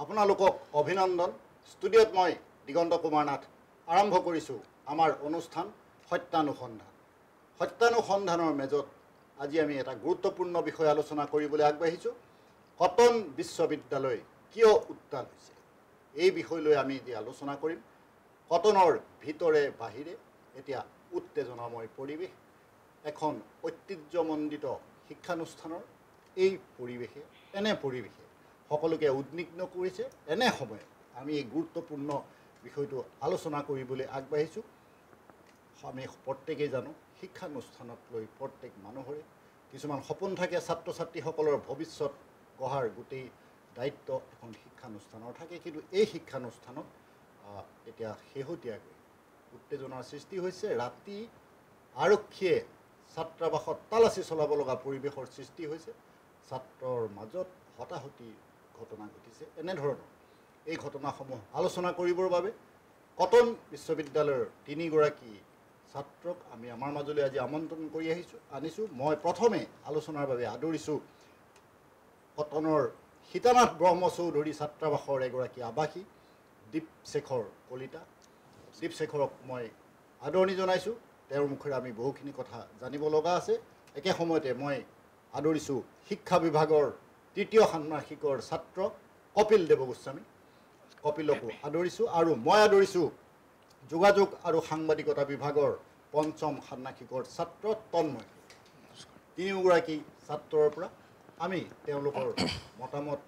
আপোনালোকক অভিনন্দন। ষ্টুডিঅ'ত মই দিগন্ত কুমাৰ নাথ আৰম্ভ কৰিছোঁ আমাৰ অনুষ্ঠান সত্যানুসন্ধান। সত্যানুসন্ধানৰ মেজত আজি আমি এটা গুৰুত্বপূৰ্ণ বিষয় আলোচনা কৰিবলৈ আগবাঢ়িছোঁ। কটন বিশ্ববিদ্যালয় কিয় উত্তাল হৈছে, এই বিষয় লৈ আমি এতিয়া আলোচনা কৰিম। কটনৰ ভিতৰে বাহিৰে এতিয়া উত্তেজনাময় পৰিৱেশ, এখন ঐতিহ্যমণ্ডিত শিক্ষানুষ্ঠানৰ এই পৰিৱেশে সকলোকে উদ্বিগ্ন কৰিছে। এনে সময়ত আমি এই গুৰুত্বপূৰ্ণ বিষয়টো আলোচনা কৰিবলৈ আগবাঢ়িছোঁ। আমি প্ৰত্যেকেই জানো শিক্ষানুষ্ঠানক লৈ প্ৰত্যেক মানুহৰে কিছুমান সপোন থাকে। ছাত্ৰ ছাত্ৰীসকলৰ ভৱিষ্যত গঢ়াৰ গোটেই দায়িত্ব এখন শিক্ষানুষ্ঠানৰ থাকে, কিন্তু এই শিক্ষানুষ্ঠানত এতিয়া শেহতীয়াকৈ উত্তেজনাৰ সৃষ্টি হৈছে। ৰাতি আৰক্ষীয়ে ছাত্ৰাবাসত তালাচী চলাব লগা পৰিৱেশৰ সৃষ্টি হৈছে। ছাত্ৰৰ মাজত হতাহতি ঘটনা ঘটিছে। এনেধৰণৰ এই ঘটনাসমূহ আলোচনা কৰিবৰ বাবে কটন বিশ্ববিদ্যালয়ৰ 3গৰাকী ছাত্ৰক আমি আমাৰ মাজলৈ আজি আমন্ত্ৰণ কৰি আনিছোঁ। মই প্ৰথমে আলোচনাৰ বাবে আদৰিছোঁ কটনৰ সীতানাথ ব্ৰহ্মচৌধুৰী ছাত্ৰাবাসৰ এগৰাকী আৱাসী দীপশেখৰ কলিতা। দীপশেখৰক মই আদৰণি জনাইছোঁ। তেওঁৰ মুখেৰে আমি বহুখিনি কথা জানিব লগা আছে। একে সময়তে মই আদৰিছোঁ শিক্ষা বিভাগৰ 3য় ষাণ্মাসিকৰ ছাত্ৰ কপিল দেৱগোস্বামী। কপিলকো আদৰিছোঁ। আৰু মই আদৰিছোঁ যোগাযোগ আৰু সাংবাদিকতা বিভাগৰ 5ম ষাণ্মাসিকৰ ছাত্ৰ তন্ময়। 3গৰাকী ছাত্ৰৰ পৰা আমি তেওঁলোকৰ মতামত,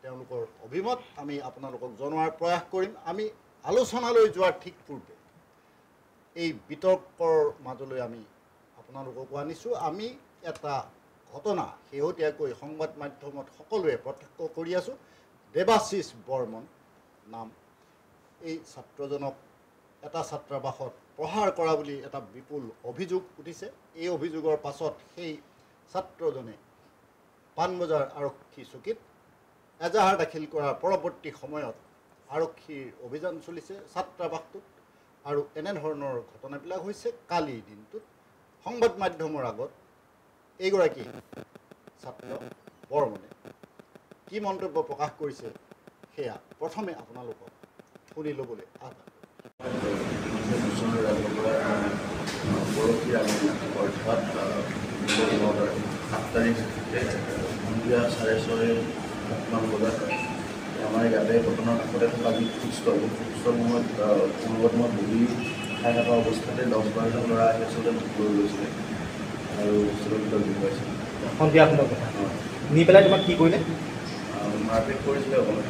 তেওঁলোকৰ অভিমত আমি আপোনালোকক জনোৱাৰ প্ৰয়াস কৰিম। আমি আলোচনালৈ যোৱাৰ ঠিক পূৰ্বে এই বিতৰ্কৰ মাজলৈ আমি আপোনালোককো আনিছোঁ। আমি এটা ঘটনা শেহতীয়াকৈ সংবাদ মাধ্যমত সকলোৱে প্ৰত্যক্ষ কৰি আছোঁ। দেৱাশিষ বৰ্মন নাম এই ছাত্ৰজনক এটা ছাত্ৰাবাসত প্ৰহাৰ কৰা বুলি এটা বিপুল অভিযোগ উঠিছে। এই অভিযোগৰ পাছত সেই ছাত্ৰজনে পাণবজাৰ আৰক্ষী চকীত এজাহাৰ দাখিল কৰাৰ পৰৱৰ্তী সময়ত আৰক্ষীৰ অভিযান চলিছে ছাত্ৰাবাসটোত। আৰু এনেধৰণৰ ঘটনাবিলাক হৈছে। কালিৰ দিনটোত সংবাদ মাধ্যমৰ আগত এইগৰাকী ছাত্ৰ বৰ্মনে কি মন্তব্য প্ৰকাশ কৰিছে সেয়া প্ৰথমে আপোনালোকক শুনি ল'বলৈ আহ্বান। পৰহি আমি অৰ্থাৎ 7 তাৰিখে সন্ধিয়া 6:30মান বজাত আমাৰ ইয়াতে কটনৰ কাষতে থকা যি ফুডষ্টল সময়ত পূৰ্বত মই বহি খাই থকা অৱস্থাতে 10-12জন ল'ৰা আহি আচলতে লৈ গৈছিলে আৰু হোষ্টেলৰ ভিতৰত দেখুৱাইছিলে। সন্ধিয়া সময়ত কথা নি পেলাই তোমাক কি কৰিলে? মাৰপিট কৰিছিলে অকণমান।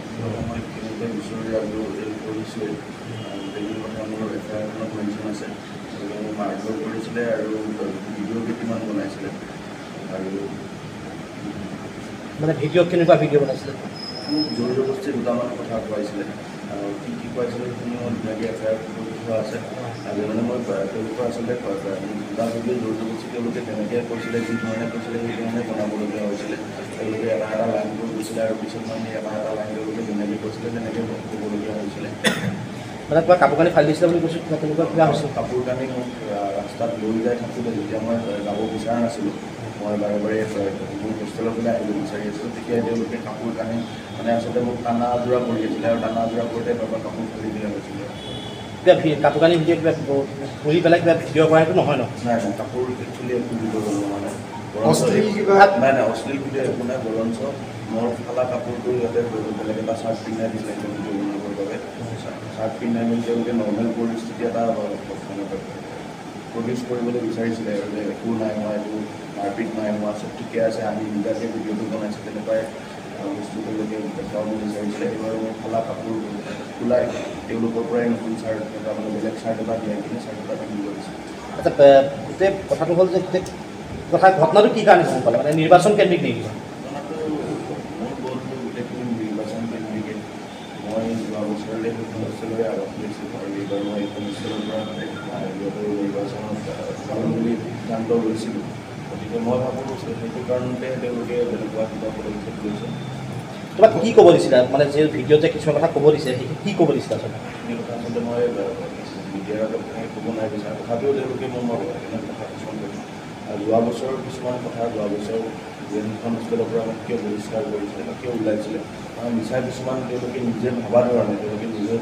মই কেনেকৈ বিচৰি আৰু কৰিছিলে গোটেইখিনি কথা মোৰ এফআইআৰখনত মেনশ্যন আছে। মোক মাৰধৰ কৰিছিলে আৰু ভিডিঅ' কেইটামান বনাইছিলে। আৰু মানে ভিডিঅ'ত কেনেকুৱা ভিডিঅ' বনাইছিলে? মোক জোৰ জবৰদস্তি দুটামান কথা খুৱাইছিলে। আৰু কি কি খুৱাইছিলে সেইখিনি মই ধুনীয়াকৈ এফআইআৰ কৰি থোৱা আছে। আৰু মানে মই তেওঁলোকৰ আচলতে দুটা ভিডিঅ' জোৰ জবৰদস্তি তেওঁলোকে তেনেকৈ কৈছিলে, যি ধৰণে কৈছিলে সেই ধৰণে বনাবলগীয়া হৈছিলে। তেওঁলোকে এটা লাইন কৰি গৈছিলে আৰু পিছত মানে এটা লাইন তেওঁলোকে যেনেকৈ কৈছিলে তেনেকৈ ক'বলগীয়া হৈছিলে। মানে কিবা কাপোৰ কানি ফালি দিছিলে বুলি কৈছোঁ, তেনেকুৱা কিবা হৈছিল? কাপোৰ কানি মোক ৰাস্তাত লৈ যাই থাকোঁতে যেতিয়া মই যাব বিচৰা নাছিলোঁ, মই বাৰে বাৰে মোৰ হোষ্টেলৰ ফালে আহিব বিচাৰি আছিলোঁ, তেতিয়া তেওঁলোকে কাপোৰ কানি মানে আচলতে মোক টানা আজোৰা কৰি আছিলে। আৰু টানা আজোৰা কৰোঁতে বাবা কাপোৰ খুলি দিয়া হৈছিলে। কিবা কাপোৰ কানি ভিডিঅ' কিবা পুৰি পেলাই কিবা ভিডিঅ' কৰা সেইটো নহয় ন? নাই নাই, কাপোৰ একচুৱেলি একো ভিডিঅ' কৰিব মানে নাই নাই, অশ্লীল ভিডিঅ' একো নাই। বৰঞ্চ মোৰ ফালা কাপোৰটো ইয়াতে বেলেগ এটা চাৰ্ট পিন্ধাই দিছিলে ভিডিঅ' বনাবৰ বাবে। চাৰ্ট পিন্ধাই মেলি তেওঁলোকে নৰ্মেল পৰিস্থিতি এটা প্ৰডিউচ কৰিবলৈ বিচাৰিছিলে আৰু যে একো নাই, মই একো মাৰপিট নাই, মই চব ঠিকে আছে, আমি নিজাকৈ ভিডিঅ'টো বনাইছোঁ, তেনেকুৱাই বস্তু তেওঁলোকে দেখুৱাব বিচাৰিছিলে। এইবাৰ মোৰ ফালা কাপোৰ ওলাই তেওঁলোকৰ পৰাই নতুন চাৰ্ট এটা মানে বেলেগ চাৰ্ট এটা দিয়াই কিনে চাৰ্ট এটা পিন্ধিব দিছিলে। আচ্ছা, গোটেই কথাটো হ'ল যে গোটেই ঘটনাটো কি কাৰণে গম পালে? মানে নিৰ্বাচন কেন্দ্ৰিক নেকি? ঘটনাটো মোৰ বহুতো গোটেইখিনি নিৰ্বাচন কেন্দ্ৰিকে। মই যোৱা বছৰলৈ সেইখন হোষ্টেলৰে আগত লৈছোঁ আৰু এইবাৰ মই এইখন হোষ্টেলৰ পৰা সিহঁতৰ নিৰ্বাচনত চাম বুলি সিদ্ধান্ত লৈছিলোঁ। গতিকে মই ভাবোঁ সেইটো কাৰণতে তেওঁলোকে তেনেকুৱা কিবা পদক্ষেপ লৈছে। তোমাক কি ক'ব দিছিলে? মানে যে ভিডিঅ'ত যে কিছুমান কথা ক'ব দিছে, সেইটো কি ক'ব দিছিলে আচলতে? সেইখিনি কথা আচলতে মই মিডিয়াৰ আগত ক'ব নাই বিচাৰোঁ। তথাপিও তেওঁলোকে মই কথা কিছুমান কৈছোঁ। যোৱা বছৰৰ কিছুমান কথা, যোৱা বছৰ যে সেইখন হোষ্টেলৰ পৰা মোক কিয় বহিষ্কাৰ কৰিছিলে বা কিয় ওলাইছিলে মিছা কিছুমান তেওঁলোকে নিজে ভবা ধৰণে তেওঁলোকে নিজে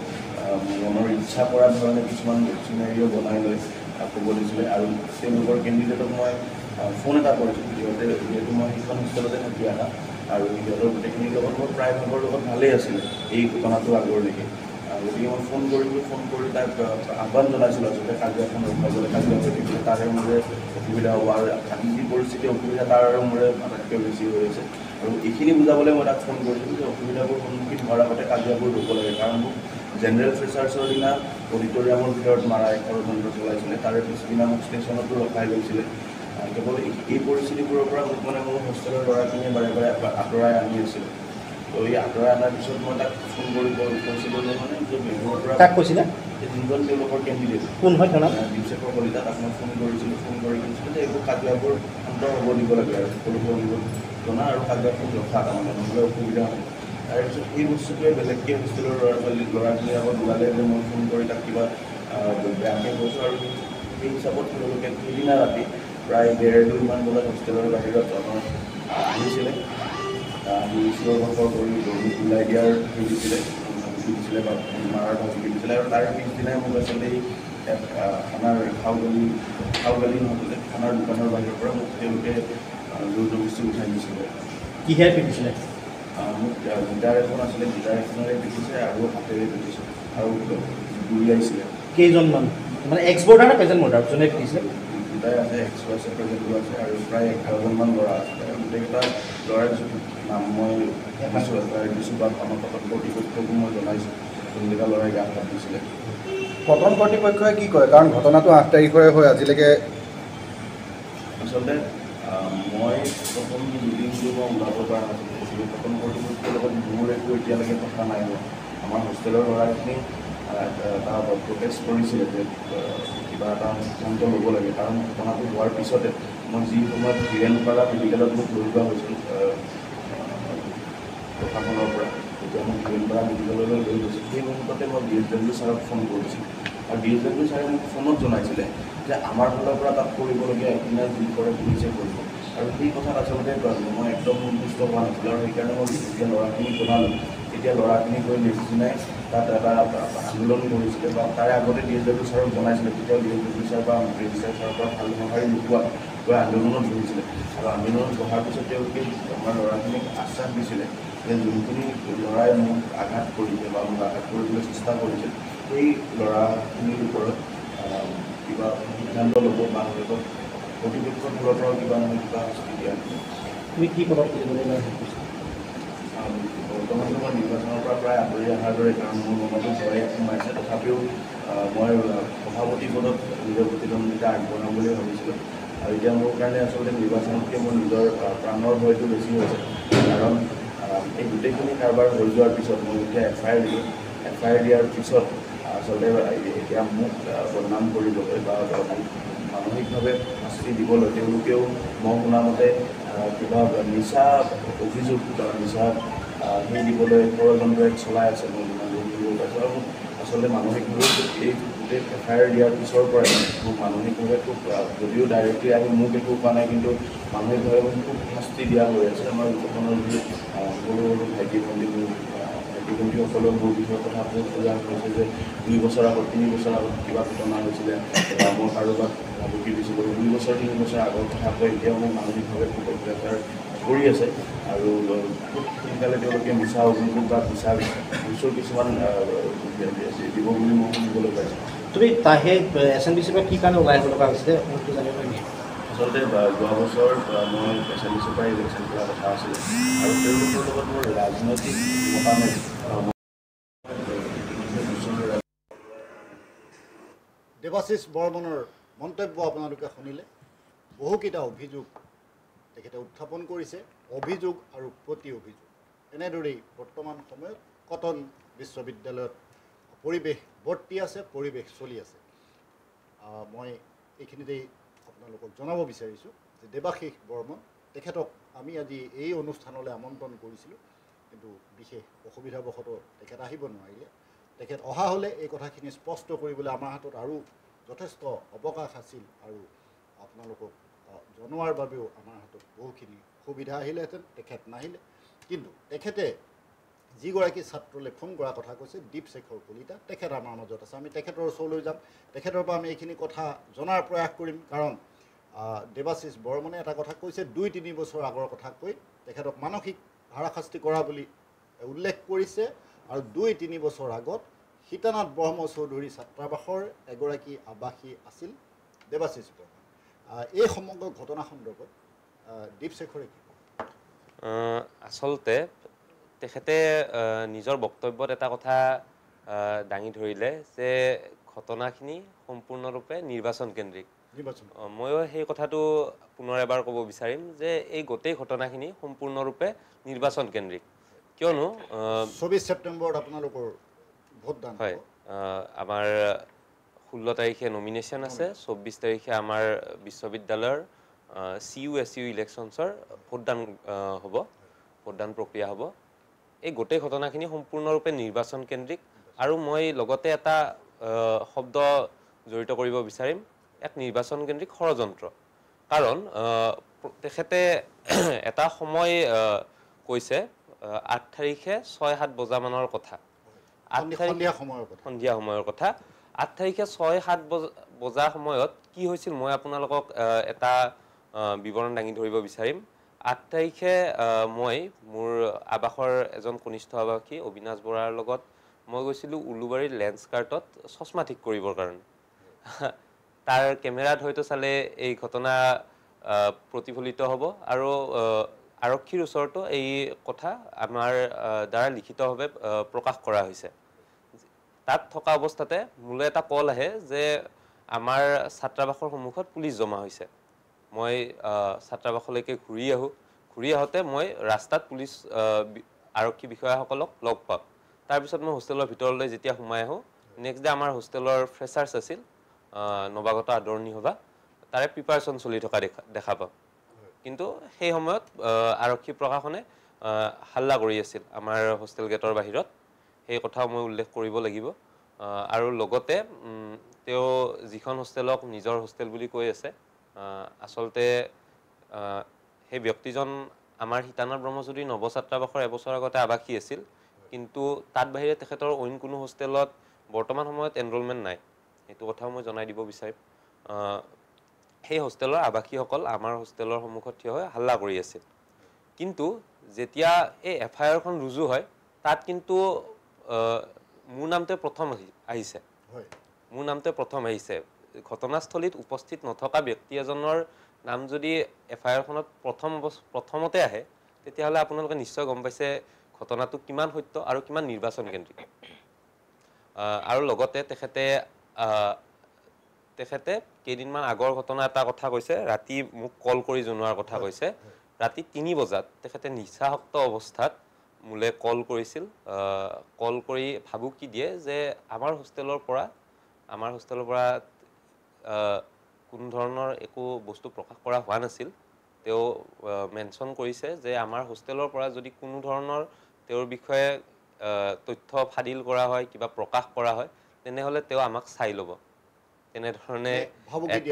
মনৰ ইচ্ছা কৰা ধৰণে কিছুমান চিনাৰিও বনাই লৈ ক'ব দিছিলে আৰু তেওঁলোকৰ কেণ্ডিডেটক মই ফোন এটা কৰিছিলোঁ যিহেতু মই সেইখন হোষ্টেলতে থাকি আহা আৰু সিহঁতৰ গোটেইখিনিৰ লগত মোৰ প্ৰায়ভাগৰ লগত ভালেই আছিলে এই ঘটনাটো আগৰলৈকে গতিকে মই ফোন কৰি তাক আহ্বান জনাইছিলোঁ আচলতে কাজিয়াখন ৰখাবলৈ কাজিয়া হৈ থাকিলে তাৰে মোৰে অসুবিধা হ'ব আৰু আজি যি পৰিস্থিতি অসুবিধা তাৰ আৰু মোৰে আটাইতকৈ বেছি হৈ আছে আৰু এইখিনি বুজাবলৈ মই তাক ফোন কৰিছিলোঁ যে অসুবিধাবোৰ সন্মুখীন হোৱাৰ আগতে কাজিয়াবোৰ ৰ'ব লাগে কাৰণ মোক জেনেৰেল ফ্ৰেচাৰ্ছৰ দিনা অডিটৰিয়ামৰ ভিতৰত মাৰা ষড়যন্ত্ৰ চলাইছিলে তাৰে পিছদিনা মোক ষ্টেচনতো ৰখাই লৈছিলে কেৱল এই পৰিস্থিতিবোৰৰ পৰা মোক মানে মোৰ হোষ্টেলৰ ল'ৰাখিনিয়ে বাৰে বাৰে আঁতৰাই আনি আছিলে তো এই আঁতৰাই অনাৰ পিছত মই তাক ফোন কৰি কৈছিলোঁ যে মানে যে বেংগলৰ পৰা কাক কৈছিলে যোনজন তেওঁলোকৰ কেণ্ডিডেট কোন হয় তেওঁ দিৱসেশ্বৰ কলিতা তাক মই ফোন কৰিছিলোঁ যে এইবোৰ কাজিয়াবোৰ শান্ত হ'ব দিব লাগে আৰু সকলোকে অনুৰোধ জনা আৰু কাজিয়াখন ৰখা তাৰমানে নহ'লে অসুবিধা হয় তাৰপিছত এই বস্তুটোৱে বেলেগকৈ হোষ্টেলৰ ল'ৰাখিনিৰ আগত ওলালে যে মই ফোন কৰি তাক কিবা বেয়াকৈ কৈছোঁ আৰু সেই হিচাপত তেওঁলোকে সেইদিনা ৰাতি প্ৰায় 1:30 বজাত হোষ্টেলৰ বাহিৰত আহিছিলে ঈশ্বৰৰ ভাষৰ কৰি ওলাই দিয়াৰ হেৰি দিছিলে বা মাৰাৰ ভাবি দিছিলে আৰু তাৰ পিছদিনাই মোক আচলতে খানাৰ খাওগালি নহ'লে খানাৰ দোকানৰ বাহিৰৰ পৰা মোক তেওঁলোকে জোৰ জবৰদস্তি উঠাই দিছিলে কিহেৰে পিটিছিলে মোক গিটাৰ এখন আছিলে গিটাৰ এখনেৰে পিটিছে আৰু হাতেৰে পিটিছে আৰু গুৰিয়াইছিলে কেইজনমান মানে এক্স বৰ্ডাৰ নে প্ৰেজেণ্ট বৰ্ডাৰ যোনে পিটিছিলে দুটাই আছে এক্সো আছে প্ৰেজেণ্টো আছে আৰু প্ৰায় 11জনমান ল'ৰা আছে গোটেইকেইটা ল'ৰাই নাম মই দিছোঁ বা আমাৰ কটন কৰ্তৃপক্ষকো মই জনাইছোঁ যোনকেইটা ল'ৰাই গাত হাত দিছিলে কটন কৰ্তৃপক্ষই কি কয় কাৰণ ঘটনাটো 8 তাৰিখৰে হৈ আজিলৈকে আচলতে মই প্ৰথম দুদিনটো মই ওলাব পৰা নাছিলোঁ কটন কৰ্তৃপক্ষৰ লগত মোৰ একো এতিয়ালৈকে কথা নাই আমাৰ হোষ্টেলৰ ল'ৰাখিনি এটা প্ৰটেষ্ট কৰিছিলে যে কিবা এটা সিদ্ধান্ত ল'ব লাগে কাৰণ ঘটনাটো হোৱাৰ পিছতে মই যি সময়ত হীৰেণপাৰা মেডিকেলত মোক লৈ যোৱা হৈছিল প্ৰশাসনৰ পৰা তেতিয়া মোক হীৰেণপাৰা মেডিকেললৈ লৈ গৈছিল সেই মুহূৰ্ততে মই DSW ছাৰক ফোন কৰিছিলোঁ আৰু DSW ছাৰে মোক ফোনত জনাইছিলে যে আমাৰ ফালৰ পৰা তাত কৰিবলগীয়া একদিনা যি কৰে পুলিচে কৰিব আৰু সেই কথাত আচলতে মই একদম সন্তুষ্ট হোৱা নাছিলোঁ আৰু সেইকাৰণে মই যেতিয়া ল'ৰাখিনিক জনালোঁ তেতিয়া ল'ৰাখিনি গৈ নেক্সট দিনাই তাত এটা আন্দোলন কৰিছিলে বা তাৰে আগতে DSW ছাৰক জনাইছিলে তেতিয়াও DSW ছাৰ বা ৰেজিষ্ট্ৰাৰ ছাৰৰ পৰা ভাল সঁহাৰি নোপোৱা গৈ আন্দোলনত বহিছিলে আৰু আন্দোলনত বহাৰ পিছত তেওঁলোকে আমাৰ ল'ৰাখিনিক আশ্বাস দিছিলে যে যোনখিনি ল'ৰাই মোক আঘাত কৰিছে বা মোক আঘাত কৰিবলৈ চেষ্টা কৰিছিল সেই ল'ৰাখিনিৰ ওপৰত কিবা সিদ্ধান্ত ল'ব বা সিহঁতক কৰ্তৃপক্ষৰ ফালৰ পৰাও কিবা নহয় কিবা শাস্তি দিয়া তুমি কি ক'ব বৰ্তমানটো মই নিৰ্বাচনৰ পৰা প্ৰায় আঁতৰি অহাৰ দৰে কাৰণ মোৰ মনতো ভয় সোমাইছে তথাপিও মই সভাপতি পদত নিজৰ প্ৰতিদ্বন্দ্বিতা আগবঢ়াম বুলি ভাবিছিলোঁ আৰু এতিয়া মোৰ কাৰণে আচলতে নিৰ্বাচনতকৈ মোৰ নিজৰ প্ৰাণৰ ভয়টো বেছি হৈছে কাৰণ এই গোটেইখিনি কাৰবাৰ হৈ যোৱাৰ পিছত মই যেতিয়া FIR দিলোঁ FIR দিয়াৰ পিছত আচলতে এতিয়া মোক বদনাম কৰিবলৈ বা মানসিকভাৱে শাস্তি দিবলৈ তেওঁলোকেও মই শুনামতে কিবা মিছা অভিযোগ বা মিছা সেই দিবলৈ ষড়যন্ত্ৰ চলাই আছে মই যিমান দূৰ পাইছোঁ আৰু আচলতে মানসিকভাৱে এই গোটেই FIR দিয়াৰ পিছৰ পৰাই মোক মানসিকভাৱে খুব যদিও ডাইৰেক্টলি আহি মোক একো কোৱা নাই কিন্তু মানসিকভাৱে মোক খুব শাস্তি দিয়া হৈ আছে আমাৰ ঘটনাৰ যি সৰু সৰু ভাইটি ভণ্টিসকলেও মোৰ বিষয়ে কথা বহুত খোজা হৈছে যে 2 বছৰ আগত 3 বছৰ আগত কিবা ঘটনা হৈছিলে মই কাৰোবাক ভাবুকি দিছিলোঁ 2 বছৰ 3 বছৰ আগৰ কথা কৈ এতিয়াও মোক মানসিকভাৱে খুব অত্যাচাৰ কৰি আছে আৰু খুব সোনকালে তেওঁলোকে মিছা অভিযোগ বা মিছা গোচৰ কিছুমান দিব বুলি মই শুনিবলৈ পাইছোঁ তুমি সেই SNBCৰ পৰা কি কাৰণে ওলাই আহিব লগা হৈছিলে মোকতো জানিব নেকি আচলতে যোৱা বছৰ মই SNBCৰ পৰা ইলেকশ্যন কৰা কথা আছিলে আৰু তেওঁলোকৰ লগত মোৰ ৰাজনৈতিক মতামত দেৱাশিষ বৰ্মনৰ মন্তব্য আপোনালোকে শুনিলে বহুকেইটা অভিযোগ তেখেতে উত্থাপন কৰিছে অভিযোগ আৰু প্ৰতি অভিযোগ এনেদৰেই বৰ্তমান সময়ত কটন বিশ্ববিদ্যালয়ত পৰিৱেশ বৰ্তি আছে পৰিৱেশ চলি আছে মই এইখিনিতেই আপোনালোকক জনাব বিচাৰিছোঁ যে দেৱাশিষ বৰ্মন তেখেতক আমি আজি এই অনুষ্ঠানলৈ আমন্ত্ৰণ কৰিছিলোঁ কিন্তু বিশেষ অসুবিধাবশতঃ তেখেত আহিব নোৱাৰিলে তেখেত অহা হ'লে এই কথাখিনি স্পষ্ট কৰিবলৈ আমাৰ হাতত আৰু যথেষ্ট অৱকাশ আছিল আৰু আপোনালোকক জনোৱাৰ বাবেও আমাৰ হাতত বহুখিনি সুবিধা আহিলেহেঁতেন, তেখেত নাহিলে। কিন্তু তেখেতে যিগৰাকী ছাত্ৰলৈ ফোন কৰাৰ কথা কৈছে দীপশেখৰ কলিতা, তেখেত আমাৰ মাজত আছে। আমি তেখেতৰ ওচৰলৈ যাম, তেখেতৰ পৰা আমি এইখিনি কথা জনাৰ প্ৰয়াস কৰিম। কাৰণ দেৱাশিষ বৰ্মনে এটা কথা কৈছে, 2-3 বছৰ আগৰ কথা কৈ তেখেতক মানসিক হাৰাশাস্তি কৰা বুলি উল্লেখ কৰিছে। আৰু 2-3 বছৰ আগত সীতানাথ ব্ৰহ্ম চৌধুৰী ছাত্ৰাবাসৰ এগৰাকী আৱাসী আছিল দেৱাশিষ বৰ্মন। এই সমগ্ৰ ঘটনা সন্দৰ্ভত দীপশেখৰে কি কয়? আচলতে তেখেতে নিজৰ বক্তব্যত এটা কথা দাঙি ধৰিলে যে ঘটনাখিনি সম্পূৰ্ণৰূপে নিৰ্বাচন কেন্দ্ৰিক। ময়ো সেই কথাটো পুনৰ এবাৰ ক'ব বিচাৰিম যে এই গোটেই ঘটনাখিনি সম্পূৰ্ণৰূপে নিৰ্বাচন কেন্দ্ৰিক। কিয়নো 24 ছেপ্টেম্বৰত আপোনালোকৰ ভোটদান হয়, আমাৰ 16 তাৰিখে নমিনেশ্যন আছে, 24 তাৰিখে আমাৰ বিশ্ববিদ্যালয়ৰ CU/SU ইলেকশ্যনছৰ ভোটদান হ'ব, ভোটদান প্ৰক্ৰিয়া হ'ব। এই গোটেই ঘটনাখিনি সম্পূৰ্ণৰূপে নিৰ্বাচন কেন্দ্ৰিক। আৰু মই লগতে এটা শব্দ জড়িত কৰিব বিচাৰিম, এক নিৰ্বাচন কেন্দ্ৰিক ষড়যন্ত্ৰ। কাৰণ তেখেতে এটা সময় কৈছে 8 তাৰিখে 6-7 বজামানৰ কথা, সন্ধিয়া সময়ৰ কথা। 8 তাৰিখে 6-7 বজাৰ সময়ত কি হৈছিল মই আপোনালোকক এটা বিৱৰণ দাঙি ধৰিব বিচাৰিম। 8 তাৰিখে মই মোৰ আৱাসৰ এজন কনিষ্ঠ আৱাসী অবিনাশ বৰাৰ লগত মই গৈছিলোঁ উলুবাৰীৰ লেন্সকাৰ্টত চশমা ঠিক কৰিবৰ কাৰণে। তাৰ কেমেৰাত হয়তো চালে এই ঘটনা প্ৰতিফলিত হ'ব। আৰু আৰক্ষীৰ ওচৰতো এই কথা আমাৰ দ্বাৰা লিখিতভাৱে প্ৰকাশ কৰা হৈছে। তাত থকা অৱস্থাতে মোলৈ এটা কল আহে যে আমাৰ ছাত্ৰাবাসৰ সন্মুখত পুলিচ জমা হৈছে। মই ছাত্ৰাবাসলৈকে ঘূৰি আহোঁতে মই ৰাস্তাত পুলিচ আৰক্ষী বিষয়াসকলক লগ পাওঁ। তাৰপিছত মই হোষ্টেলৰ ভিতৰলৈ যেতিয়া সোমাই আহোঁ, নেক্সট ডে আমাৰ হোষ্টেলৰ ফ্ৰেছাৰ্ছ আছিল, নৱাগত আদৰণি সভা, তাৰে প্ৰিপাৰেশ্যন চলি থকা দেখা পাওঁ। কিন্তু সেই সময়ত আৰক্ষী প্ৰশাসনে হাল্লা কৰি আছিল আমাৰ হোষ্টেল গেটৰ বাহিৰত। সেই কথাও মই উল্লেখ কৰিব লাগিব। আৰু লগতে তেওঁ যিখন হোষ্টেলক নিজৰ হোষ্টেল বুলি কৈ আছে, আচলতে সেই ব্যক্তিজন আমাৰ সীতানাথ ব্ৰহ্মচৌধুৰী নৱছাত্ৰাবাসৰ এবছৰ আগতে আৱাসী আছিল। কিন্তু তাত বাহিৰে তেখেতৰ অইন কোনো হোষ্টেলত বৰ্তমান সময়ত এনৰোলমেণ্ট নাই, সেইটো কথাও মই জনাই দিব বিচাৰিম। সেই হোষ্টেলৰ আৱাসীসকল আমাৰ হোষ্টেলৰ সন্মুখত থিয় হৈ হাল্লা কৰি আছিল। কিন্তু যেতিয়া এই FIR-খন ৰুজু হয়, তাত কিন্তু মোৰ নামটোৱে প্ৰথম আহিছে। ঘটনাস্থলীত উপস্থিত নথকা ব্যক্তি এজনৰ নাম যদি FIR-খনত প্ৰথমতে আহে, তেতিয়াহ'লে আপোনালোকে নিশ্চয় গম পাইছে ঘটনাটো কিমান সত্য আৰু কিমান নিৰ্বাচন কেন্দ্ৰিক। আৰু লগতে তেখেতে কেইদিনমান আগৰ ঘটনা এটা কথা কৈছে, ৰাতি মোক কল কৰি জনোৱাৰ কথা কৈছে। ৰাতি 3 বজাত তেখেতে নিচাসক্ত অৱস্থাত মোলৈ কল কৰিছিল। কল কৰি ভাবুকি দিয়ে যে আমাৰ হোষ্টেলৰ পৰা কোনো ধৰণৰ একো বস্তু প্ৰকাশ কৰা হোৱা নাছিল। তেওঁ মেনশ্যন কৰিছে যে আমাৰ হোষ্টেলৰ পৰা যদি কোনো ধৰণৰ তেওঁৰ বিষয়ে তথ্য ফাদিল কৰা হয়, কিবা প্ৰকাশ কৰা হয়, তেনেহ'লে তেওঁ আমাক চাই ল'ব, তেনেধৰণে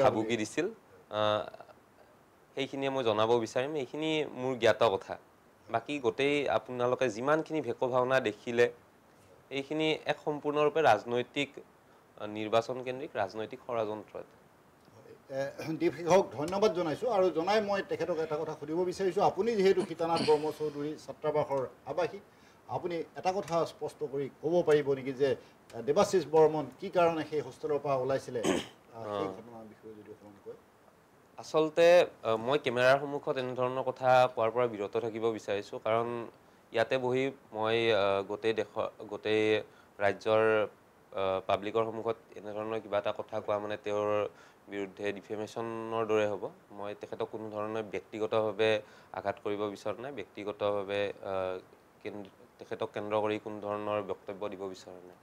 ভাবুকি দিছিল। সেইখিনিয়ে মই জনাব বিচাৰিম। এইখিনি মোৰ জ্ঞাত কথা। বাকী গোটেই আপোনালোকে যিমানখিনি ভেকু ভাওনা দেখিলে, এইখিনি এক সম্পূৰ্ণৰূপে ৰাজনৈতিক নিৰ্বাচন কেন্দ্ৰিক ৰাজনৈতিক ষড়যন্ত্ৰ এটা। দীপশেখৰক ধন্যবাদ জনাইছোঁ। আৰু জনাই মই তেখেতক এটা কথা সুধিব বিচাৰিছোঁ, আপুনি যিহেতু সীতানাথ ব্ৰহ্ম চৌধুৰী ছাত্ৰাবাসৰ আৱাসী, আপুনি এটা কথা স্পষ্ট কৰি ক'ব পাৰিব নেকি যে দেৱাশিষ বৰ্মন কি কাৰণে সেই হোষ্টেলৰ পৰা ওলাইছিলে, সেই ঘটনাৰ বিষয়ে যদি অকণমান কয়। আচলতে মই কেমেৰাৰ সন্মুখত এনেধৰণৰ কথা কোৱাৰ পৰা বিৰত থাকিব বিচাৰিছোঁ। কাৰণ ইয়াতে বহি মই গোটেই ৰাজ্যৰ পাব্লিকৰ সন্মুখত এনেধৰণৰ কিবা এটা কথা কোৱা মানে তেওঁৰ বিৰুদ্ধে ডিফেমেশ্যনৰ দৰে হ'ব। মই তেখেতক কোনো ধৰণে ব্যক্তিগতভাৱে আঘাত কৰিব বিচৰা নাই, ব্যক্তিগতভাৱে তেখেতক কেন্দ্ৰ কৰি কোনো ধৰণৰ বক্তব্য দিব বিচৰা নাই।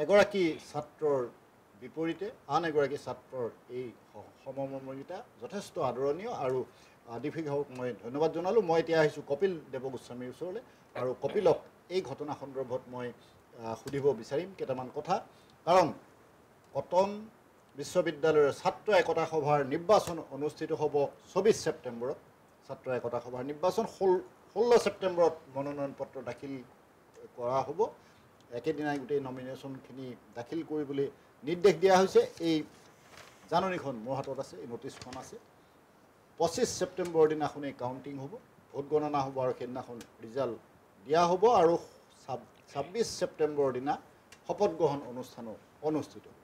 এগৰাকী ছাত্ৰৰ বিপৰীতে আন এগৰাকী ছাত্ৰৰ এই সমমৰ্মিতা যথেষ্ট আদৰণীয়। আৰু দীপশেখৰক মই ধন্যবাদ জনালোঁ। মই এতিয়া আহিছোঁ কপিল দেৱগোস্বামীৰ ওচৰলৈ, আৰু কপিলক এই ঘটনা সন্দৰ্ভত মই সুধিব বিচাৰিম কেইটামান কথা। কাৰণ কটন বিশ্ববিদ্যালয়ৰ ছাত্ৰ একতা সভাৰ নিৰ্বাচন অনুষ্ঠিত হ'ব 24 ছেপ্টেম্বৰত ছাত্ৰ একতা সভাৰ নিৰ্বাচন 16 ছেপ্টেম্বৰত মনোনয়ন পত্ৰ দাখিল কৰা হ'ব একেদিনাই গোটেই নমিনেশ্যনখিনি দাখিল কৰিবলৈ নিৰ্দেশ দিয়া হৈছে এই জাননীখন মোৰ হাতত আছে এই নটিছখন আছে 25 ছেপ্টেম্বৰৰ দিনাখনেই কাউণ্টিং হ'ব ভোট গণনা হ'ব আৰু সেইদিনাখন ৰিজাল্ট দিয়া হ'ব আৰু 26 ছেপ্টেম্বৰৰ দিনা শপত গ্ৰহণ অনুষ্ঠানো অনুষ্ঠিত হ'ব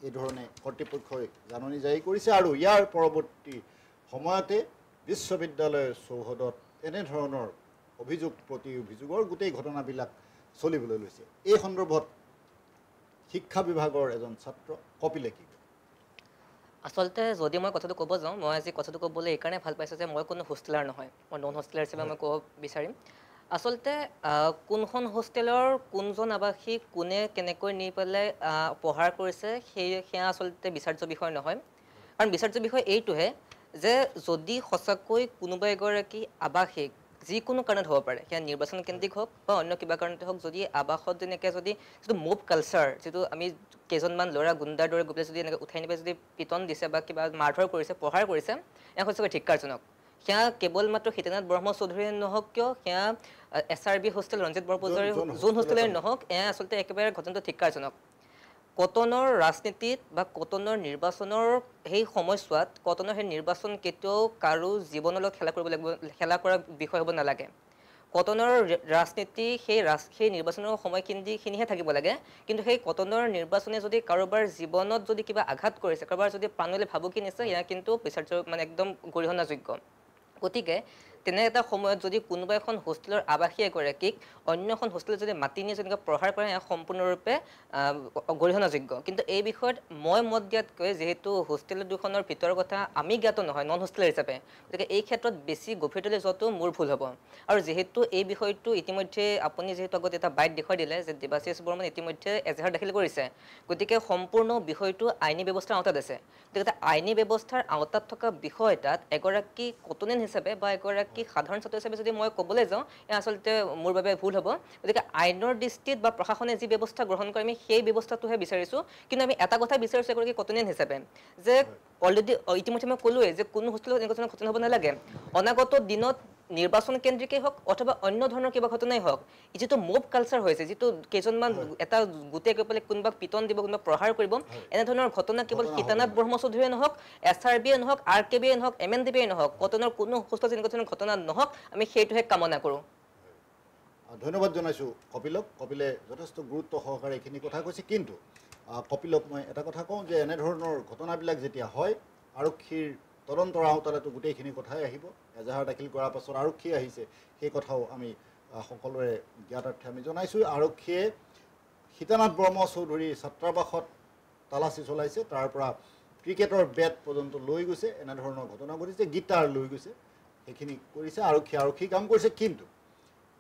এই ধৰণে কৰ্তৃপক্ষই জাননী জাৰি কৰিছে আৰু ইয়াৰ পৰৱৰ্তী সময়তে বিশ্ববিদ্যালয়ৰ চৌহদত এনেধৰণৰ অভিযোগ প্ৰতি অভিযোগৰ গোটেই ঘটনাবিলাক চলিবলৈ লৈছে এই সন্দৰ্ভত শিক্ষা বিভাগৰ এজন ছাত্ৰ কপিলে কি আচলতে যদি মই কথাটো ক'ব যাওঁ মই আজি কথাটো ক'বলৈ এইকাৰণে ভাল পাইছোঁ যে মই কোনো হোষ্টেলাৰ নহয় মই নন হোষ্টেলাৰ হিচাপে মই ক'ব বিচাৰিম আচলতে কোনখন হোষ্টেলৰ কোনজন আৱাসীক কোনে কেনেকৈ নি পেলাই পঢ়াৰ কৰিছে সেয়া আচলতে বিচাৰ্য বিষয় নহয় কাৰণ বিচাৰ্য বিষয় এইটোহে যে যদি সঁচাকৈ কোনোবা এগৰাকী আৱাসীক যিকোনো কাৰণত হ'ব পাৰে সেয়া নিৰ্বাচন কেন্দ্ৰিক হওক বা অন্য কিবা কাৰণতে হওক যদি আৱাসত যেনেকৈ যদি যিটো মুভ কালচাৰ যিটো আমি কেইজনমান ল'ৰা গুণ্ডাৰ দৰে গৈ পেলাই যদি এনেকৈ উঠাই নি পেলাই যদি পিটন দিছে বা কিবা মাৰধৰ কৰিছে প্ৰহাৰ কৰিছে এয়া সঁচাকৈ ধিক্কাৰজনক সেয়া কেৱল মাত্ৰ সীতানাথ ব্ৰহ্ম চৌধুৰীয়ে নহওক কিয় সেয়া SRB হোষ্টেল ৰঞ্জিত বৰপূজাৰী যোন হোষ্টেলেই নহওক এয়া আচলতে একেবাৰে ঘটনাটো ধিক্কাৰজনক কটনৰ ৰাজনীতিত বা কটনৰ নিৰ্বাচনৰ সেই সময়ছোৱাত কটনৰ সেই নিৰ্বাচন কেতিয়াও কাৰো জীৱনৰ লগত খেলা কৰা বিষয় হ'ব নালাগে কটনৰ ৰাজনীতি সেই নিৰ্বাচনৰ সময়খিনিহে থাকিব লাগে কিন্তু সেই কটনৰ নিৰ্বাচনে যদি কাৰোবাৰ জীৱনত যদি কিবা আঘাত কৰিছে কাৰোবাৰ যদি প্ৰাণলৈ ভাবুকি নিছে এয়া কিন্তু বিচাৰ্য মানে একদম গৰিহণাযোগ্য গতিকে তেনে এটা সময়ত যদি কোনোবা এখন হোষ্টেলৰ আৱাসী এগৰাকীক অন্য এখন হোষ্টেলত যদি মাতি নিয়ে যেনেকৈ প্ৰহাৰ কৰে এয়া সম্পূৰ্ণৰূপে গৰিহণাযোগ্য কিন্তু এই বিষয়ত মই মত দিয়াতকৈ যিহেতু হোষ্টেল দুখনৰ ভিতৰৰ কথা আমি জ্ঞাত নহয় নন হোষ্টেলাৰ হিচাপে গতিকে এই ক্ষেত্ৰত বেছি গভীৰতালৈ যোৱাটো মোৰ ভুল হ'ব আৰু যিহেতু এই বিষয়টো ইতিমধ্যে আপুনি যিহেতু আগত এটা বাইট দেখুৱাই দিলে যে দেৱাশিষ বৰ্মন ইতিমধ্যে এজাহাৰ দাখিল কৰিছে গতিকে সম্পূৰ্ণ বিষয়টো আইনী ব্যৱস্থাৰ আওতাত আছে গতিকে আইনী ব্যৱস্থাৰ আওতাত থকা বিষয় এটাত এগৰাকী কটনেন হিচাপে বা এগৰাকী সাধাৰণ ছাত্ৰ হিচাপে যদি মই ক'বলৈ যাওঁ এয়া আচলতে মোৰ বাবে ভুল হ'ব গতিকে আইনৰ দৃষ্টিত বা প্ৰশাসনে যি ব্যৱস্থা গ্ৰহণ কৰে আমি সেই ব্যৱস্থাটোহে বিচাৰিছোঁ কিন্তু আমি এটা কথা বিচাৰিছোঁ এগৰাকী কটনেন হিচাপে যে অলৰেডি ইতিমধ্যে মই ক'লোৱেই যে কোনো হোষ্টেলত এনেকুৱা ধৰণৰ ঘটনা হ'ব নালাগে অনাগত দিনত নিৰ্বাচন কেন্দ্ৰিকেই হওক অথবা অন্য ধৰণৰ কিবা ঘটনাই হওক যিটো মুভ কালচাৰ হৈছে যিটো কেইজনমান এটা গোটেই গৈ পেলাই কোনোবাক পিটন দিব কোনোবাক প্ৰহাৰ কৰিব এনেধৰণৰ ঘটনা কেৱল সীতানাথ ব্ৰহ্ম চৌধুৰীয়ে নহওক SRBয়ে নহওক RKBয়ে নহওক MNDBয়ে নহওক কটনৰ কোনো হোষ্টেলত এনেকুৱা ধৰণৰ ঘটনা নহওক আমি সেইটোহে কামনা কৰোঁ ধন্যবাদ জনাইছোঁ কপিলে যথেষ্ট গুৰুত্ব সহকাৰে এইখিনি কথা কৈছে কিন্তু কপিলক মই এটা কথা কওঁ যে এনেধৰণৰ ঘটনাবিলাক যেতিয়া হয় আৰক্ষীৰ তদন্তৰ আওতালেতো গোটেইখিনি কথাই আহিব এজাহাৰ দাখিল কৰাৰ পাছত আৰক্ষী আহিছে সেই কথাও আমি সকলোৰে জ্ঞাতাৰ্থে আমি জনাইছোঁ আৰক্ষীয়ে সীতানাথ ব্ৰহ্ম চৌধুৰীৰ ছাত্ৰাবাসত তালাচী চলাইছে তাৰ পৰা ক্ৰিকেটৰ বেট পৰ্যন্ত লৈ গৈছে এনেধৰণৰ ঘটনা ঘটিছে গীটাৰ লৈ গৈছে সেইখিনি কৰিছে আৰক্ষী কাম কৰিছে কিন্তু